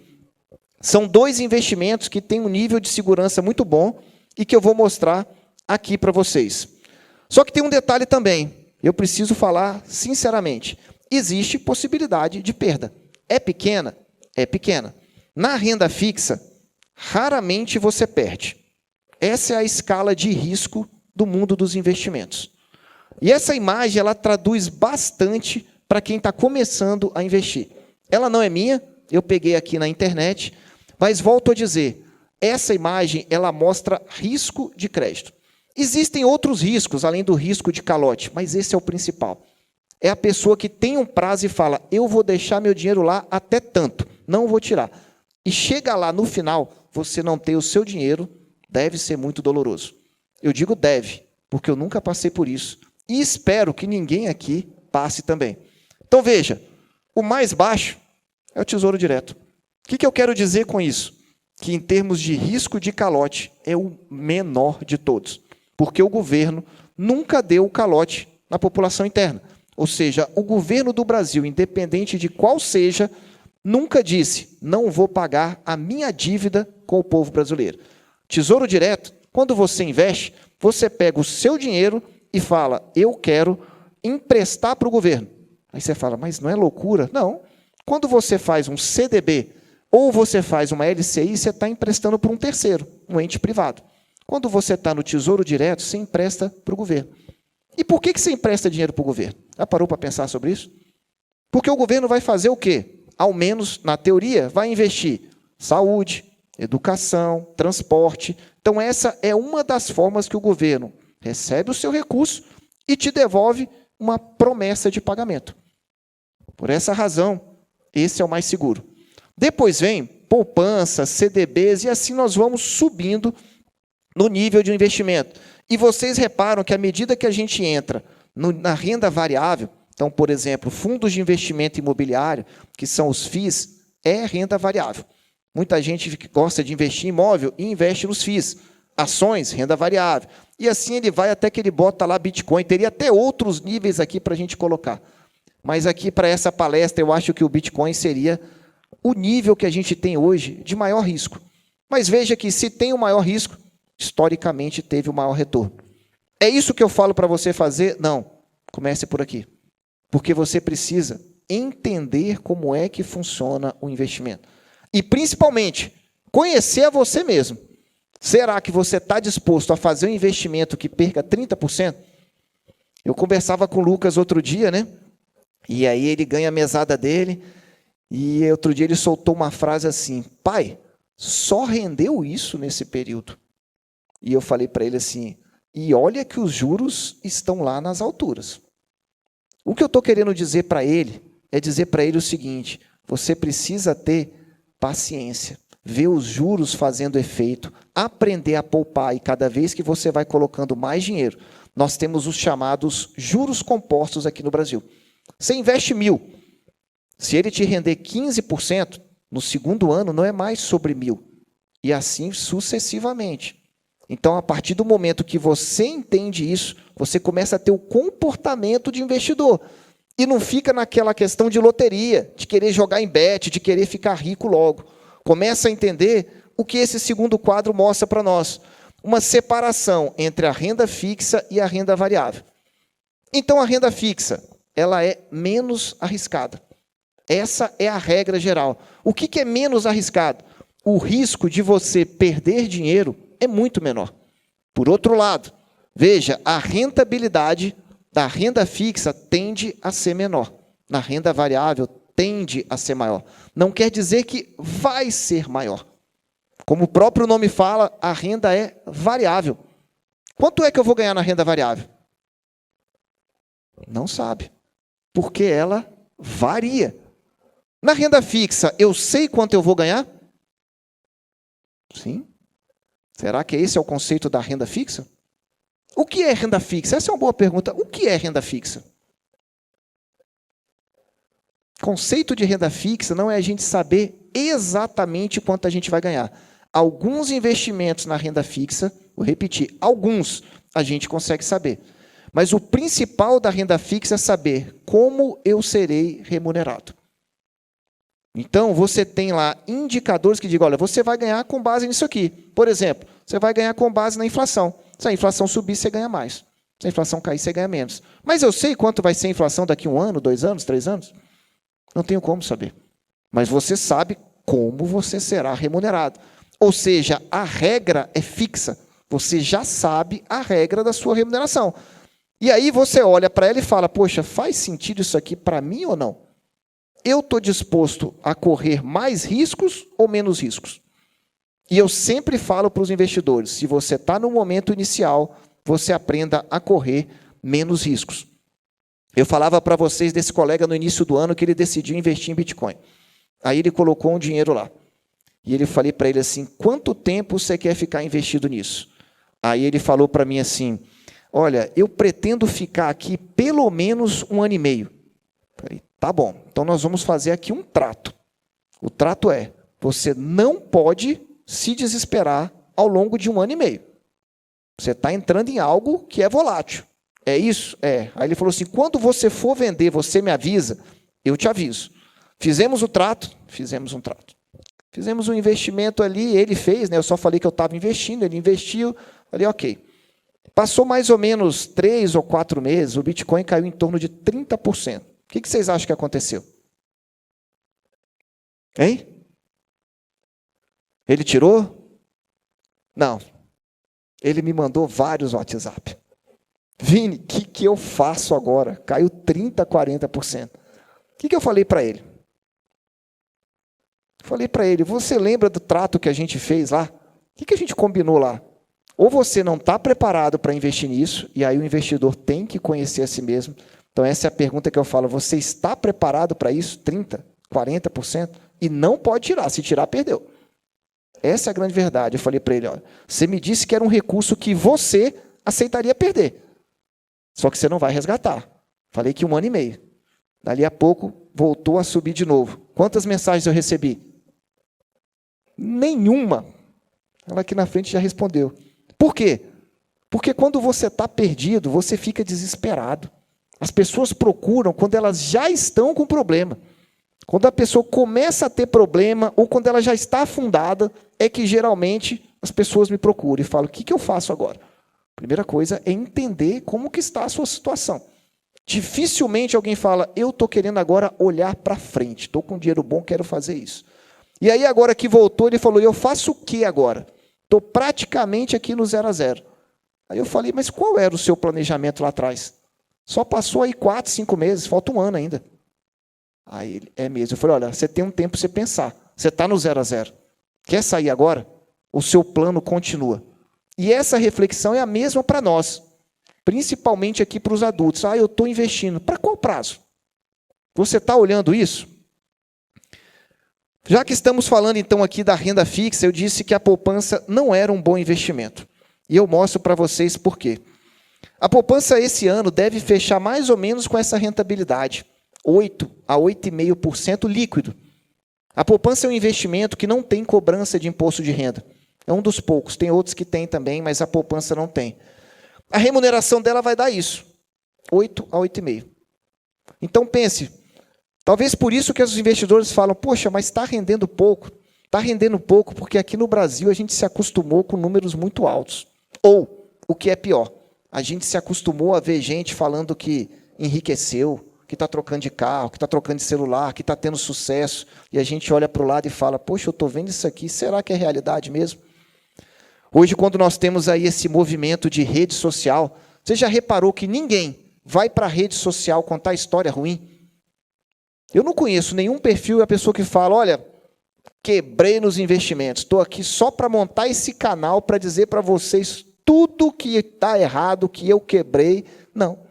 São 2 investimentos que têm um nível de segurança muito bom e que eu vou mostrar aqui para vocês. Só que tem um detalhe também. Eu preciso falar sinceramente. Existe possibilidade de perda. É pequena? É pequena. Na renda fixa, raramente você perde. Essa é a escala de risco do mundo dos investimentos. E essa imagem, ela traduz bastante para quem está começando a investir. Ela não é minha, eu peguei aqui na internet, mas volto a dizer, essa imagem, ela mostra risco de crédito. Existem outros riscos, além do risco de calote, mas esse é o principal. É a pessoa que tem um prazo e fala, eu vou deixar meu dinheiro lá até tanto, não vou tirar. E chega lá no final, você não ter o seu dinheiro, deve ser muito doloroso. Eu digo deve, porque eu nunca passei por isso. E espero que ninguém aqui passe também. Então veja, o mais baixo é o Tesouro Direto. O que eu quero dizer com isso? Que em termos de risco de calote, é o menor de todos. Porque o governo nunca deu calote na população interna. Ou seja, o governo do Brasil, independente de qual seja, nunca disse, não vou pagar a minha dívida com o povo brasileiro. Tesouro Direto, quando você investe, você pega o seu dinheiro e fala, eu quero emprestar para o governo. Aí você fala, mas não é loucura? Não. Quando você faz um CDB ou você faz uma LCI, você está emprestando para um terceiro, um ente privado. Quando você está no Tesouro Direto, você empresta para o governo. E por que você empresta dinheiro para o governo? Já parou para pensar sobre isso? Porque o governo vai fazer o quê? Ao menos, na teoria, vai investir saúde, educação, transporte, Então, essa é uma das formas que o governo recebe o seu recurso e te devolve uma promessa de pagamento. Por essa razão, esse é o mais seguro. Depois vem poupança, CDBs, e assim nós vamos subindo no nível de investimento. E vocês reparam que à medida que a gente entra na renda variável, então, por exemplo, fundos de investimento imobiliário, que são os FIIs, é renda variável. Muita gente gosta de investir em imóvel e investe nos FIIs. Ações, renda variável. E assim ele vai até que ele bota lá Bitcoin. Teria até outros níveis aqui para a gente colocar. Mas aqui, para essa palestra, eu acho que o Bitcoin seria o nível que a gente tem hoje de maior risco. Mas veja que se tem o maior risco, historicamente teve o maior retorno. É isso que eu falo para você fazer? Não. Comece por aqui. Porque você precisa entender como é que funciona o investimento. E, principalmente, conhecer a você mesmo. Será que você está disposto a fazer um investimento que perca 30%? Eu conversava com o Lucas outro dia, né? E aí ele ganha a mesada dele, e outro dia ele soltou uma frase assim: pai, só rendeu isso nesse período. E eu falei para ele assim: e olha que os juros estão lá nas alturas. O que eu estou querendo dizer para ele é dizer para ele o seguinte: você precisa ter paciência, ver os juros fazendo efeito, aprender a poupar, e cada vez que você vai colocando mais dinheiro, nós temos os chamados juros compostos aqui no Brasil. Você investe 1.000, se ele te render 15%, no segundo ano não é mais sobre 1.000, e assim sucessivamente. Então, a partir do momento que você entende isso, você começa a ter o comportamento de investidor. E não fica naquela questão de loteria, de querer jogar em bet, de querer ficar rico logo. Começa a entender o que esse segundo quadro mostra para nós. Uma separação entre a renda fixa e a renda variável. Então, a renda fixa, ela é menos arriscada. Essa é a regra geral. O que é menos arriscado? O risco de você perder dinheiro é muito menor. Por outro lado, veja, a rentabilidade da renda fixa tende a ser menor. Na renda variável, tende a ser maior. Não quer dizer que vai ser maior. Como o próprio nome fala, a renda é variável. Quanto é que eu vou ganhar na renda variável? Não sabe. Porque ela varia. Na renda fixa, eu sei quanto eu vou ganhar? Sim. Será que esse é o conceito da renda fixa? O que é renda fixa? Essa é uma boa pergunta. O que é renda fixa? Conceito de renda fixa não é a gente saber exatamente quanto a gente vai ganhar. Alguns investimentos na renda fixa, vou repetir, alguns a gente consegue saber. Mas o principal da renda fixa é saber como eu serei remunerado. Então, você tem lá indicadores que digam, olha, você vai ganhar com base nisso aqui. Por exemplo, você vai ganhar com base na inflação. Se a inflação subir, você ganha mais. Se a inflação cair, você ganha menos. Mas eu sei quanto vai ser a inflação daqui a 1 ano, 2 anos, 3 anos? Não tenho como saber. Mas você sabe como você será remunerado. Ou seja, a regra é fixa. Você já sabe a regra da sua remuneração. E aí você olha para ela e fala, poxa, faz sentido isso aqui para mim ou não? Eu estou disposto a correr mais riscos ou menos riscos? E eu sempre falo para os investidores, se você está no momento inicial, você aprenda a correr menos riscos. Eu falava para vocês desse colega no início do ano que ele decidiu investir em Bitcoin. Aí ele colocou um dinheiro lá. E eu falei para ele assim, quanto tempo você quer ficar investido nisso? Aí ele falou para mim assim, olha, eu pretendo ficar aqui pelo menos 1 ano e meio. Falei, tá bom, então nós vamos fazer aqui um trato. O trato é, você não pode se desesperar ao longo de 1 ano e meio. Você está entrando em algo que é volátil. É isso? É. Aí ele falou assim, quando você for vender, você me avisa? Eu te aviso. Fizemos o trato? Fizemos um trato. Fizemos um investimento ali, ele fez, né? Eu só falei que eu estava investindo, ele investiu. Falei, ok. Passou mais ou menos 3 ou 4 meses, o Bitcoin caiu em torno de 30%. O que vocês acham que aconteceu? Hein? Ele tirou? Não. Ele me mandou vários WhatsApp. Vini, o que eu faço agora? Caiu 30%, 40%. O que eu falei para ele? Falei para ele, você lembra do trato que a gente fez lá? O que a gente combinou lá? Ou você não está preparado para investir nisso, e aí o investidor tem que conhecer a si mesmo. Então, essa é a pergunta que eu falo. Você está preparado para isso? 30%, 40%? E não pode tirar. Se tirar, perdeu. Essa é a grande verdade. Eu falei para ele, olha, você me disse que era um recurso que você aceitaria perder. Só que você não vai resgatar. Falei que 1 ano e meio. Dali a pouco, voltou a subir de novo. Quantas mensagens eu recebi? Nenhuma. Ela aqui na frente já respondeu. Por quê? Porque quando você está perdido, você fica desesperado. As pessoas procuram quando elas já estão com problema. Quando a pessoa começa a ter problema, ou quando ela já está afundada, é que geralmente as pessoas me procuram e falam, o que eu faço agora? Primeira coisa é entender como que está a sua situação. Dificilmente alguém fala, eu estou querendo agora olhar para frente, estou com dinheiro bom, quero fazer isso. E aí agora que voltou, ele falou, eu faço o que agora? Estou praticamente aqui no 0 a 0. Aí eu falei, mas qual era o seu planejamento lá atrás? Só passou aí 4, 5 meses, falta 1 ano ainda. Aí ele, é mesmo. Eu falei, olha, você tem um tempo para você pensar. Você está no 0 a 0. Quer sair agora? O seu plano continua. E essa reflexão é a mesma para nós. Principalmente aqui para os adultos. Eu estou investindo. Para qual prazo? Você está olhando isso? Já que estamos falando então aqui da renda fixa, eu disse que a poupança não era um bom investimento. E eu mostro para vocês por quê. A poupança esse ano deve fechar mais ou menos com essa rentabilidade. 8 a 8,5% líquido. A poupança é um investimento que não tem cobrança de imposto de renda. É um dos poucos. Tem outros que tem também, mas a poupança não tem. A remuneração dela vai dar isso. 8 a 8,5%. Então pense, talvez por isso que os investidores falam, poxa, mas está rendendo pouco. Está rendendo pouco porque aqui no Brasil a gente se acostumou com números muito altos. Ou, o que é pior, a gente se acostumou a ver gente falando que enriqueceu, que está trocando de carro, que está trocando de celular, que está tendo sucesso, e a gente olha para o lado e fala, poxa, eu estou vendo isso aqui, será que é realidade mesmo? Hoje, quando nós temos aí esse movimento de rede social, você já reparou que ninguém vai para a rede social contar história ruim? Eu não conheço nenhum perfil da pessoa que fala, olha, quebrei nos investimentos, estou aqui só para montar esse canal para dizer para vocês tudo que está errado, que eu quebrei. Não.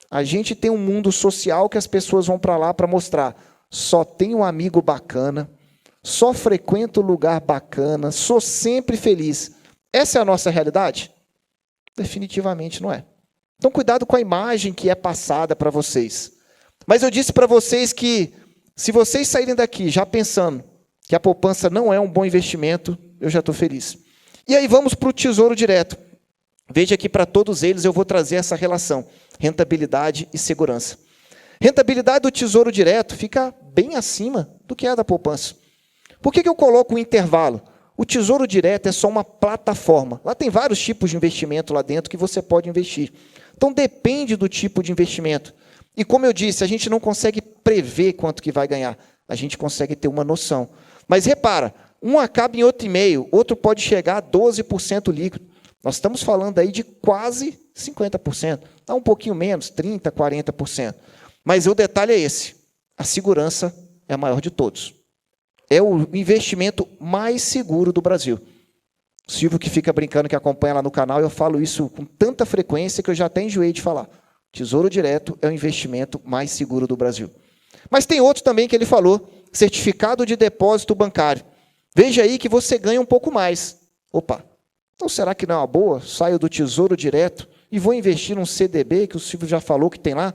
A gente tem um mundo social que as pessoas vão para lá para mostrar. Só tenho um amigo bacana, só frequento lugar bacana, sou sempre feliz. Essa é a nossa realidade? Definitivamente não é. Então, cuidado com a imagem que é passada para vocês. Mas eu disse para vocês que, se vocês saírem daqui já pensando que a poupança não é um bom investimento, eu já estou feliz. E aí vamos para o Tesouro Direto. Veja que para todos eles eu vou trazer essa relação, rentabilidade e segurança. Rentabilidade do Tesouro Direto fica bem acima do que é a da poupança. Por que eu coloco um intervalo? O Tesouro Direto é só uma plataforma. Lá tem vários tipos de investimento lá dentro que você pode investir. Então, depende do tipo de investimento. E como eu disse, a gente não consegue prever quanto que vai ganhar. A gente consegue ter uma noção. Mas repara, um acaba em 8,5%, outro pode chegar a 12% líquido. Nós estamos falando aí de quase 50%. Está um pouquinho menos, 30%, 40%. Mas o detalhe é esse. A segurança é a maior de todos. É o investimento mais seguro do Brasil. O Silvio que fica brincando, que acompanha lá no canal, eu falo isso com tanta frequência que eu já até enjoei de falar. Tesouro Direto é o investimento mais seguro do Brasil. Mas tem outro também que ele falou, certificado de depósito bancário. Veja aí que você ganha um pouco mais. Opa, então será que não é uma boa? Saio do Tesouro Direto e vou investir num CDB, que o Silvio já falou que tem lá?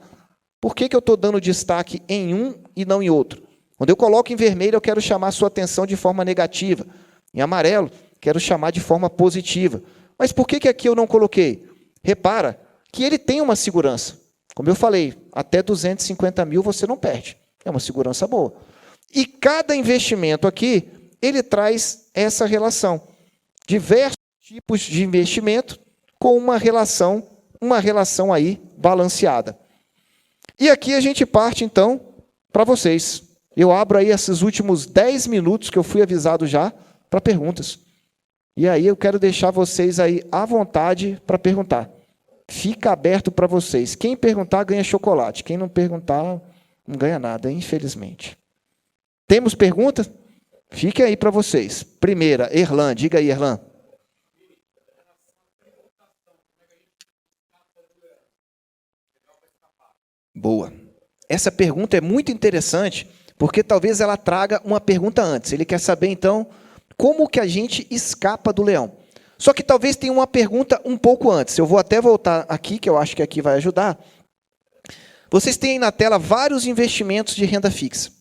Por que eu estou dando destaque em um e não em outro? Quando eu coloco em vermelho, eu quero chamar a sua atenção de forma negativa. Em amarelo, quero chamar de forma positiva. Mas por que aqui eu não coloquei? Repara que ele tem uma segurança. Como eu falei, até 250 mil você não perde. É uma segurança boa. E cada investimento aqui, ele traz essa relação. Diversos tipos de investimento com uma relação aí balanceada. E aqui a gente parte, então, para vocês. Eu abro aí esses últimos 10 minutos que eu fui avisado já para perguntas. E aí eu quero deixar vocês aí à vontade para perguntar. Fica aberto para vocês. Quem perguntar ganha chocolate. Quem não perguntar não ganha nada, infelizmente. Temos perguntas? Fique aí para vocês. Primeira, Erlan. Diga aí, Erlan. Boa. Essa pergunta é muito interessante, porque talvez ela traga uma pergunta antes. Ele quer saber, então, como que a gente escapa do leão. Só que talvez tenha uma pergunta um pouco antes. Eu vou até voltar aqui, que eu acho que aqui vai ajudar. Vocês têm aí na tela vários investimentos de renda fixa.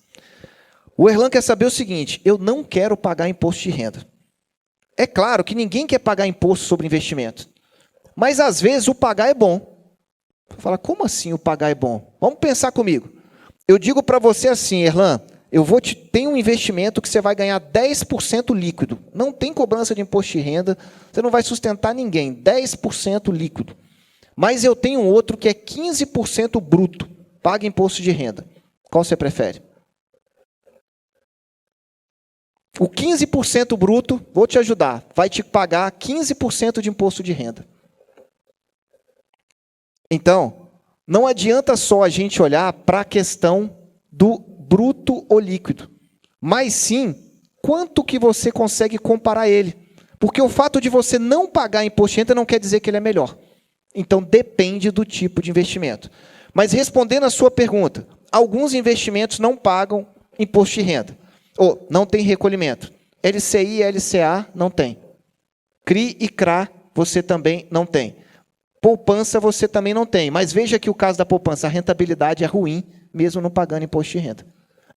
O Erlan quer saber o seguinte: eu não quero pagar imposto de renda. É claro que ninguém quer pagar imposto sobre investimento. Mas, às vezes, o pagar é bom. Fala, como assim o pagar é bom? Vamos pensar comigo. Eu digo para você assim, Erlan, tem um investimento que você vai ganhar 10% líquido. Não tem cobrança de imposto de renda, você não vai sustentar ninguém. 10% líquido. Mas eu tenho outro que é 15% bruto. Paga imposto de renda. Qual você prefere? O 15% bruto, vou te ajudar, vai te pagar 15% de imposto de renda. Então, não adianta só a gente olhar para a questão do bruto ou líquido, mas sim quanto que você consegue comparar ele. Porque o fato de você não pagar imposto de renda não quer dizer que ele é melhor. Então, depende do tipo de investimento. Mas respondendo a sua pergunta, alguns investimentos não pagam imposto de renda. Ou não tem recolhimento. LCI e LCA não tem. CRI e CRA você também não tem. Poupança você também não tem. Mas veja que o caso da poupança, a rentabilidade é ruim, mesmo não pagando imposto de renda.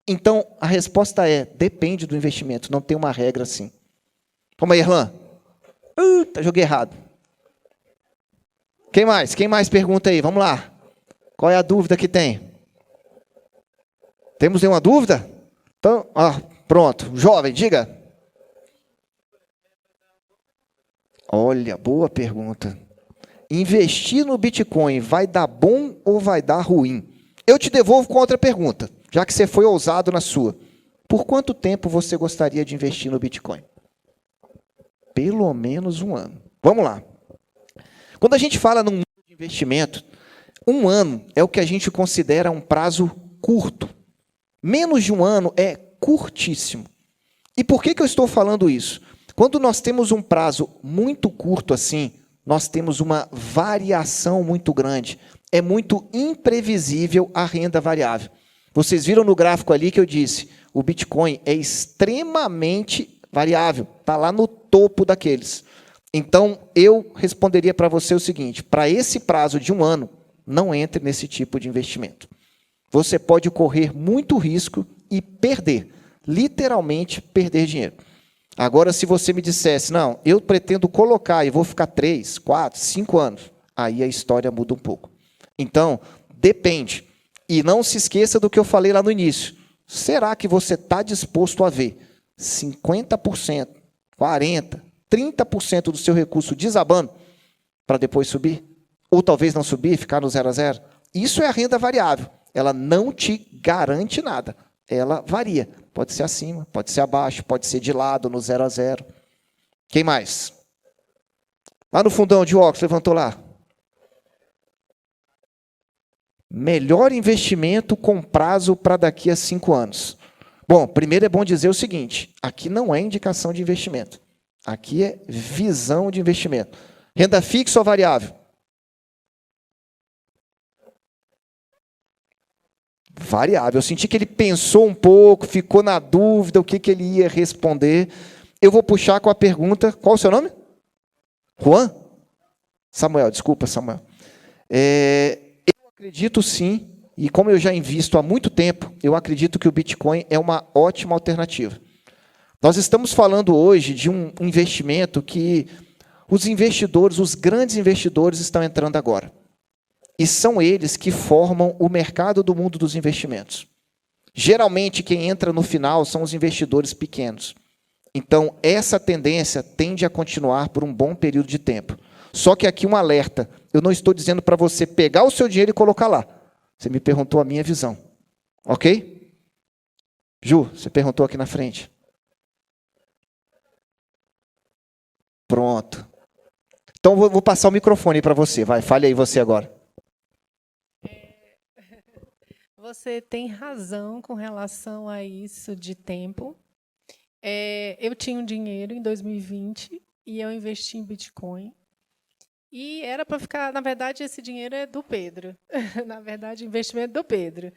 Então, a resposta é, depende do investimento, não tem uma regra assim. Vamos aí, Erlan. Joguei errado. Quem mais? Quem mais pergunta aí? Vamos lá. Qual é a dúvida que tem? Temos nenhuma dúvida? Então, pronto. Jovem, diga. Olha, boa pergunta. Investir no Bitcoin vai dar bom ou vai dar ruim? Eu te devolvo com outra pergunta, já que você foi ousado na sua. Por quanto tempo você gostaria de investir no Bitcoin? Pelo menos 1 ano. Vamos lá. Quando a gente fala num mundo de investimento, 1 ano é o que a gente considera um prazo curto. Menos de 1 ano é curtíssimo. E por que eu estou falando isso? Quando nós temos um prazo muito curto assim, nós temos uma variação muito grande. É muito imprevisível a renda variável. Vocês viram no gráfico ali que eu disse, o Bitcoin é extremamente variável, está lá no topo daqueles. Então, eu responderia para você o seguinte, para esse prazo de 1 ano, não entre nesse tipo de investimento. Você pode correr muito risco e perder, literalmente perder dinheiro. Agora, se você me dissesse, não, eu pretendo colocar e vou ficar 3, 4, 5 anos, aí a história muda um pouco. Então, depende. E não se esqueça do que eu falei lá no início. Será que você está disposto a ver 50%, 40%, 30% do seu recurso desabando para depois subir? Ou talvez não subir, ficar no 0 a 0? Isso é a renda variável. Ela não te garante nada. Ela varia. Pode ser acima, pode ser abaixo, pode ser de lado, no 0 a 0. Quem mais? Lá no fundão de óculos, levantou lá. Melhor investimento com prazo para daqui a 5 anos. Bom, primeiro é bom dizer o seguinte, aqui não é indicação de investimento. Aqui é visão de investimento. Renda fixa ou variável? Variável. Eu senti que ele pensou um pouco, ficou na dúvida o que ele ia responder. Eu vou puxar com a pergunta, qual o seu nome? Juan? Samuel, desculpa, Samuel. Eu acredito sim, e como eu já invisto há muito tempo, eu acredito que o Bitcoin é uma ótima alternativa. Nós estamos falando hoje de um investimento que os investidores, os grandes investidores estão entrando agora. E são eles que formam o mercado do mundo dos investimentos. Geralmente, quem entra no final são os investidores pequenos. Então, essa tendência tende a continuar por um bom período de tempo. Só que aqui um alerta. Eu não estou dizendo para você pegar o seu dinheiro e colocar lá. Você me perguntou a minha visão. Ok? Ju, você perguntou aqui na frente. Pronto. Então, vou passar o microfone para você. Vai, fale aí você agora. Você tem razão com relação a isso de tempo. Eu tinha um dinheiro em 2020 e eu investi em Bitcoin. E era para ficar, na verdade, esse dinheiro é do Pedro. Na verdade, o investimento do Pedro.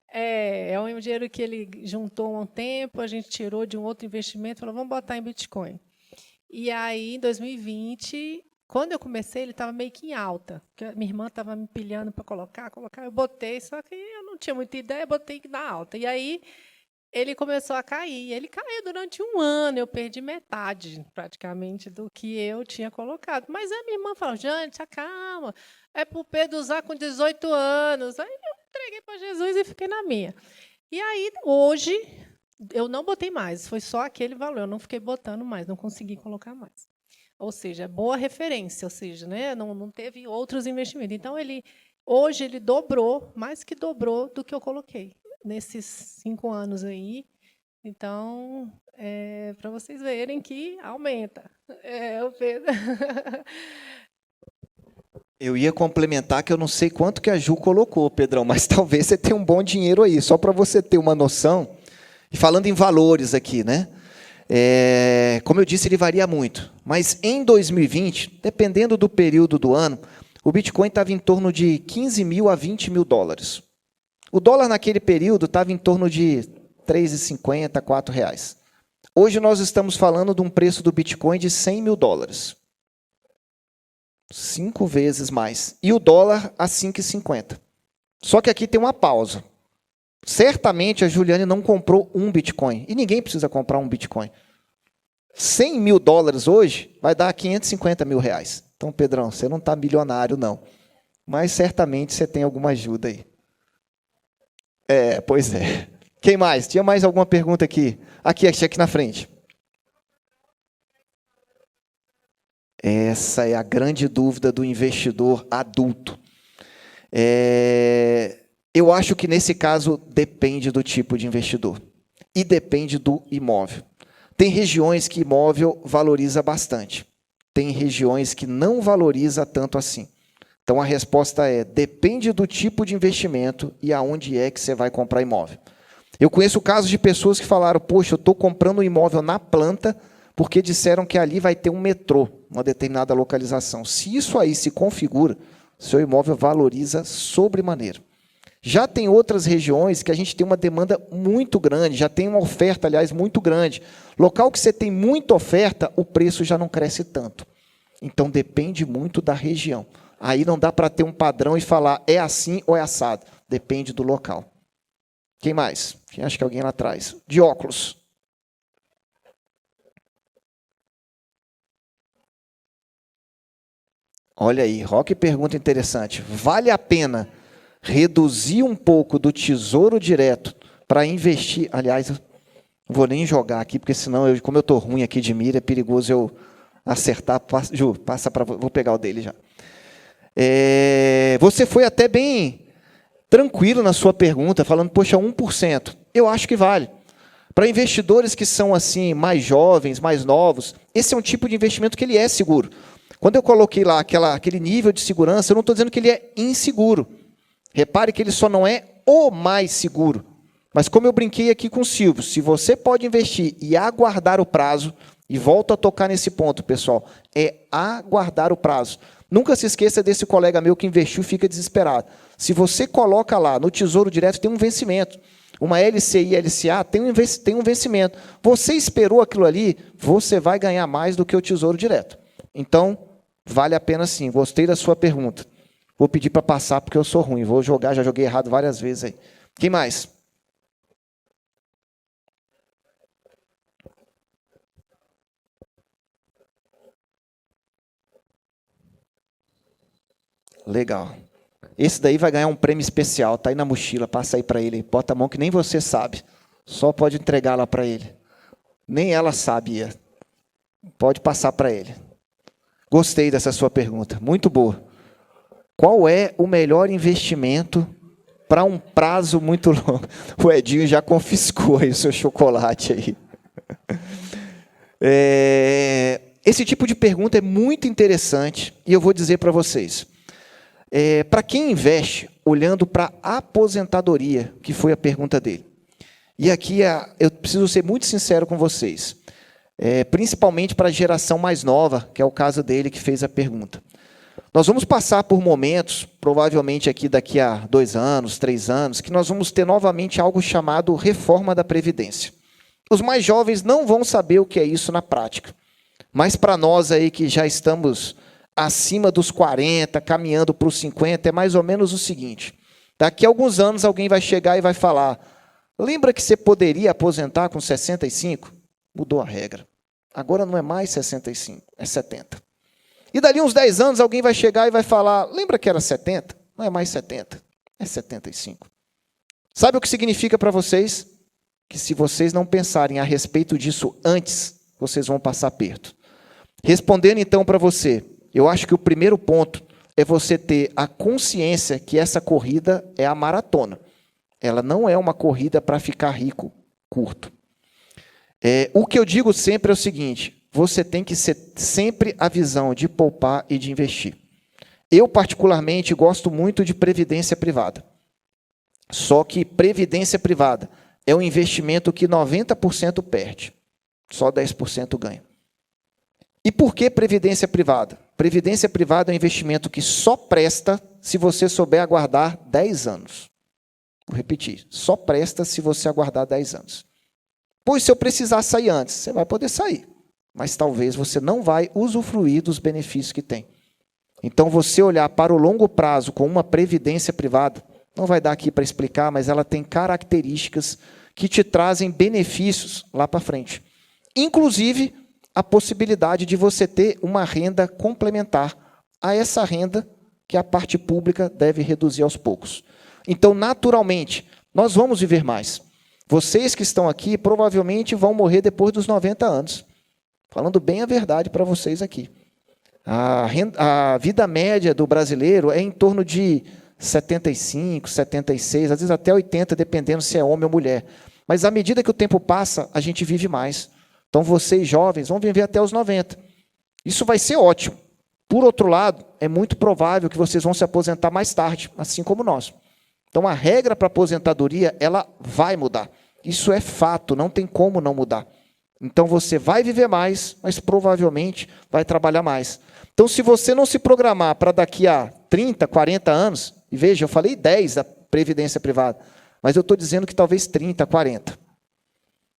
É um dinheiro que ele juntou há um tempo, a gente tirou de um outro investimento, falou, vamos botar em Bitcoin. E aí, em 2020, quando eu comecei, ele estava meio que em alta. Porque minha irmã estava me pilhando para colocar, eu botei, só que eu não tinha muita ideia, botei na alta. E aí, ele começou a cair. Ele caiu durante um ano, eu perdi metade, praticamente, do que eu tinha colocado. Mas a minha irmã falou, gente, acalma, é para o Pedro usar com 18 anos. Aí eu entreguei para Jesus e fiquei na minha. E aí, hoje, eu não botei mais, foi só aquele valor, eu não fiquei botando mais, não consegui colocar mais. Ou seja, é boa referência, ou seja, né, não teve outros investimentos. Então, hoje ele dobrou, mais que dobrou do que eu coloquei nesses 5 anos aí. Então, para vocês verem que aumenta. O Pedro. Eu ia complementar que eu não sei quanto que a Ju colocou, Pedrão, mas talvez você tenha um bom dinheiro aí, só para você ter uma noção. E falando em valores aqui, né? Como eu disse, ele varia muito. Mas em 2020, dependendo do período do ano, o Bitcoin estava em torno de 15 mil a 20 mil dólares. O dólar naquele período estava em torno de R$ 3,50, R$ 4. Hoje nós estamos falando de um preço do Bitcoin de 100 mil dólares. 5 vezes mais. E o dólar a 5,50. Só que aqui tem uma pausa. Certamente a Juliane não comprou um Bitcoin. E ninguém precisa comprar um Bitcoin. 100 mil dólares hoje vai dar 550 mil reais. Então, Pedrão, você não está milionário, não. Mas certamente você tem alguma ajuda aí. Pois é. Quem mais? Tinha mais alguma pergunta aqui? Aqui na frente. Essa é a grande dúvida do investidor adulto. Eu acho que, nesse caso, depende do tipo de investidor. E depende do imóvel. Tem regiões que imóvel valoriza bastante. Tem regiões que não valoriza tanto assim. Então, a resposta depende do tipo de investimento e aonde é que você vai comprar imóvel. Eu conheço casos de pessoas que falaram, poxa, eu estou comprando um imóvel na planta porque disseram que ali vai ter um metrô, uma determinada localização. Se isso aí se configura, seu imóvel valoriza sobremaneira. Já tem outras regiões que a gente tem uma demanda muito grande, já tem uma oferta, aliás, muito grande. Local que você tem muita oferta, o preço já não cresce tanto. Então, depende muito da região. Aí não dá para ter um padrão e falar é assim ou é assado. Depende do local. Quem mais? Acho que alguém lá atrás. De óculos. Olha aí, Roque pergunta interessante. Vale a pena reduzir um pouco do tesouro direto para investir? Aliás, eu não vou nem jogar aqui, porque senão, como eu estou ruim aqui de mira, é perigoso eu acertar. Ju, passa para... Vou pegar o dele já. Você foi até bem tranquilo na sua pergunta, falando, poxa, 1%. Eu acho que vale. Para investidores que são assim mais jovens, mais novos, esse é um tipo de investimento que ele é seguro. Quando eu coloquei lá aquele nível de segurança, eu não estou dizendo que ele é inseguro. Repare que ele só não é o mais seguro. Mas como eu brinquei aqui com o Silvio, se você pode investir e aguardar o prazo, e volto a tocar nesse ponto, pessoal, aguardar o prazo. Nunca se esqueça desse colega meu que investiu e fica desesperado. Se você coloca lá no Tesouro Direto, tem um vencimento. Uma LCI, LCA tem um vencimento. Você esperou aquilo ali, você vai ganhar mais do que o Tesouro Direto. Então, vale a pena sim. Gostei da sua pergunta. Vou pedir para passar porque eu sou ruim. Vou jogar, já joguei errado várias vezes aí. Quem mais? Legal. Esse daí vai ganhar um prêmio especial. Está aí na mochila, passa aí para ele. Bota a mão que nem você sabe. Só pode entregar lá para ele. Nem ela sabia. Pode passar para ele. Gostei dessa sua pergunta. Muito boa. Qual é o melhor investimento para um prazo muito longo? O Edinho já confiscou aí o seu chocolate aí. Esse tipo de pergunta é muito interessante e eu vou dizer para vocês. Para quem investe olhando para a aposentadoria, que foi a pergunta dele. E aqui eu preciso ser muito sincero com vocês. Principalmente para a geração mais nova, que é o caso dele que fez a pergunta. Nós vamos passar por momentos, provavelmente aqui daqui a 2 anos, 3 anos, que nós vamos ter novamente algo chamado reforma da Previdência. Os mais jovens não vão saber o que é isso na prática. Mas para nós aí que já estamos acima dos 40, caminhando para os 50, é mais ou menos o seguinte. Daqui a alguns anos alguém vai chegar e vai falar, lembra que você poderia aposentar com 65? Mudou a regra. Agora não é mais 65, é 70. E dali uns 10 anos alguém vai chegar e vai falar, lembra que era 70? Não é mais 70, é 75. Sabe o que significa para vocês? Que se vocês não pensarem a respeito disso antes, vocês vão passar perto. Respondendo então para você, eu acho que o primeiro ponto é você ter a consciência que essa corrida é a maratona. Ela não é uma corrida para ficar rico curto. O que eu digo sempre é o seguinte, você tem que ser sempre a visão de poupar e de investir. Eu, particularmente, gosto muito de previdência privada. Só que previdência privada é um investimento que 90% perde, só 10% ganha. E por que previdência privada? Previdência privada é um investimento que só presta se você souber aguardar 10 anos. Vou repetir, só presta se você aguardar 10 anos. Pois se eu precisar sair antes, você vai poder sair, mas talvez você não vai usufruir dos benefícios que tem. Então, você olhar para o longo prazo com uma previdência privada, não vai dar aqui para explicar, mas ela tem características que te trazem benefícios lá para frente. Inclusive, a possibilidade de você ter uma renda complementar a essa renda que a parte pública deve reduzir aos poucos. Então, naturalmente, nós vamos viver mais. Vocês que estão aqui provavelmente vão morrer depois dos 90 anos. Falando bem a verdade para vocês aqui. A vida média do brasileiro é em torno de 75, 76, às vezes até 80, dependendo se é homem ou mulher. Mas à medida que o tempo passa, a gente vive mais. Então, vocês jovens vão viver até os 90. Isso vai ser ótimo. Por outro lado, é muito provável que vocês vão se aposentar mais tarde, assim como nós. Então, a regra para a aposentadoria, ela vai mudar. Isso é fato, não tem como não mudar. Então, você vai viver mais, mas provavelmente vai trabalhar mais. Então, se você não se programar para daqui a 30, 40 anos, e veja, eu falei 10 da previdência privada, mas eu estou dizendo que talvez 30, 40.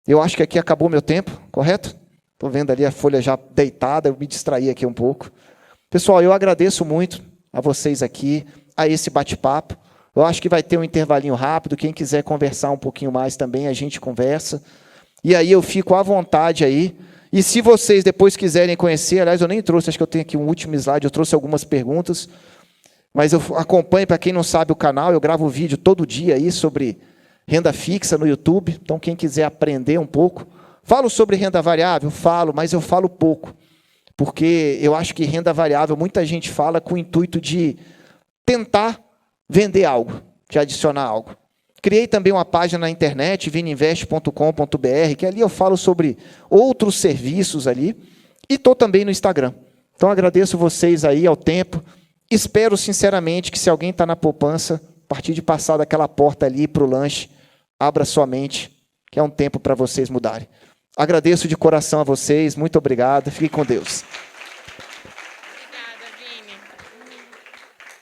Eu acho que aqui acabou meu tempo, correto? Estou vendo ali a folha já deitada, eu me distraí aqui um pouco. Pessoal, eu agradeço muito a vocês aqui, a esse bate-papo. Eu acho que vai ter um intervalinho rápido, quem quiser conversar um pouquinho mais também, a gente conversa. E aí eu fico à vontade aí. E se vocês depois quiserem conhecer, aliás, eu nem trouxe, acho que eu tenho aqui um último slide, eu trouxe algumas perguntas, mas eu acompanho, para quem não sabe, o canal, eu gravo vídeo todo dia aí sobre renda fixa no YouTube, então quem quiser aprender um pouco. Falo sobre renda variável? Falo, mas eu falo pouco, porque eu acho que renda variável, muita gente fala com o intuito de tentar vender algo, de adicionar algo. Criei também uma página na internet, vininvest.com.br, que ali eu falo sobre outros serviços ali, e estou também no Instagram. Então, agradeço vocês aí ao tempo. Espero, sinceramente, que se alguém está na poupança, a partir de passar daquela porta ali para o lanche, abra sua mente, que é um tempo para vocês mudarem. Agradeço de coração a vocês, muito obrigado, fiquem com Deus.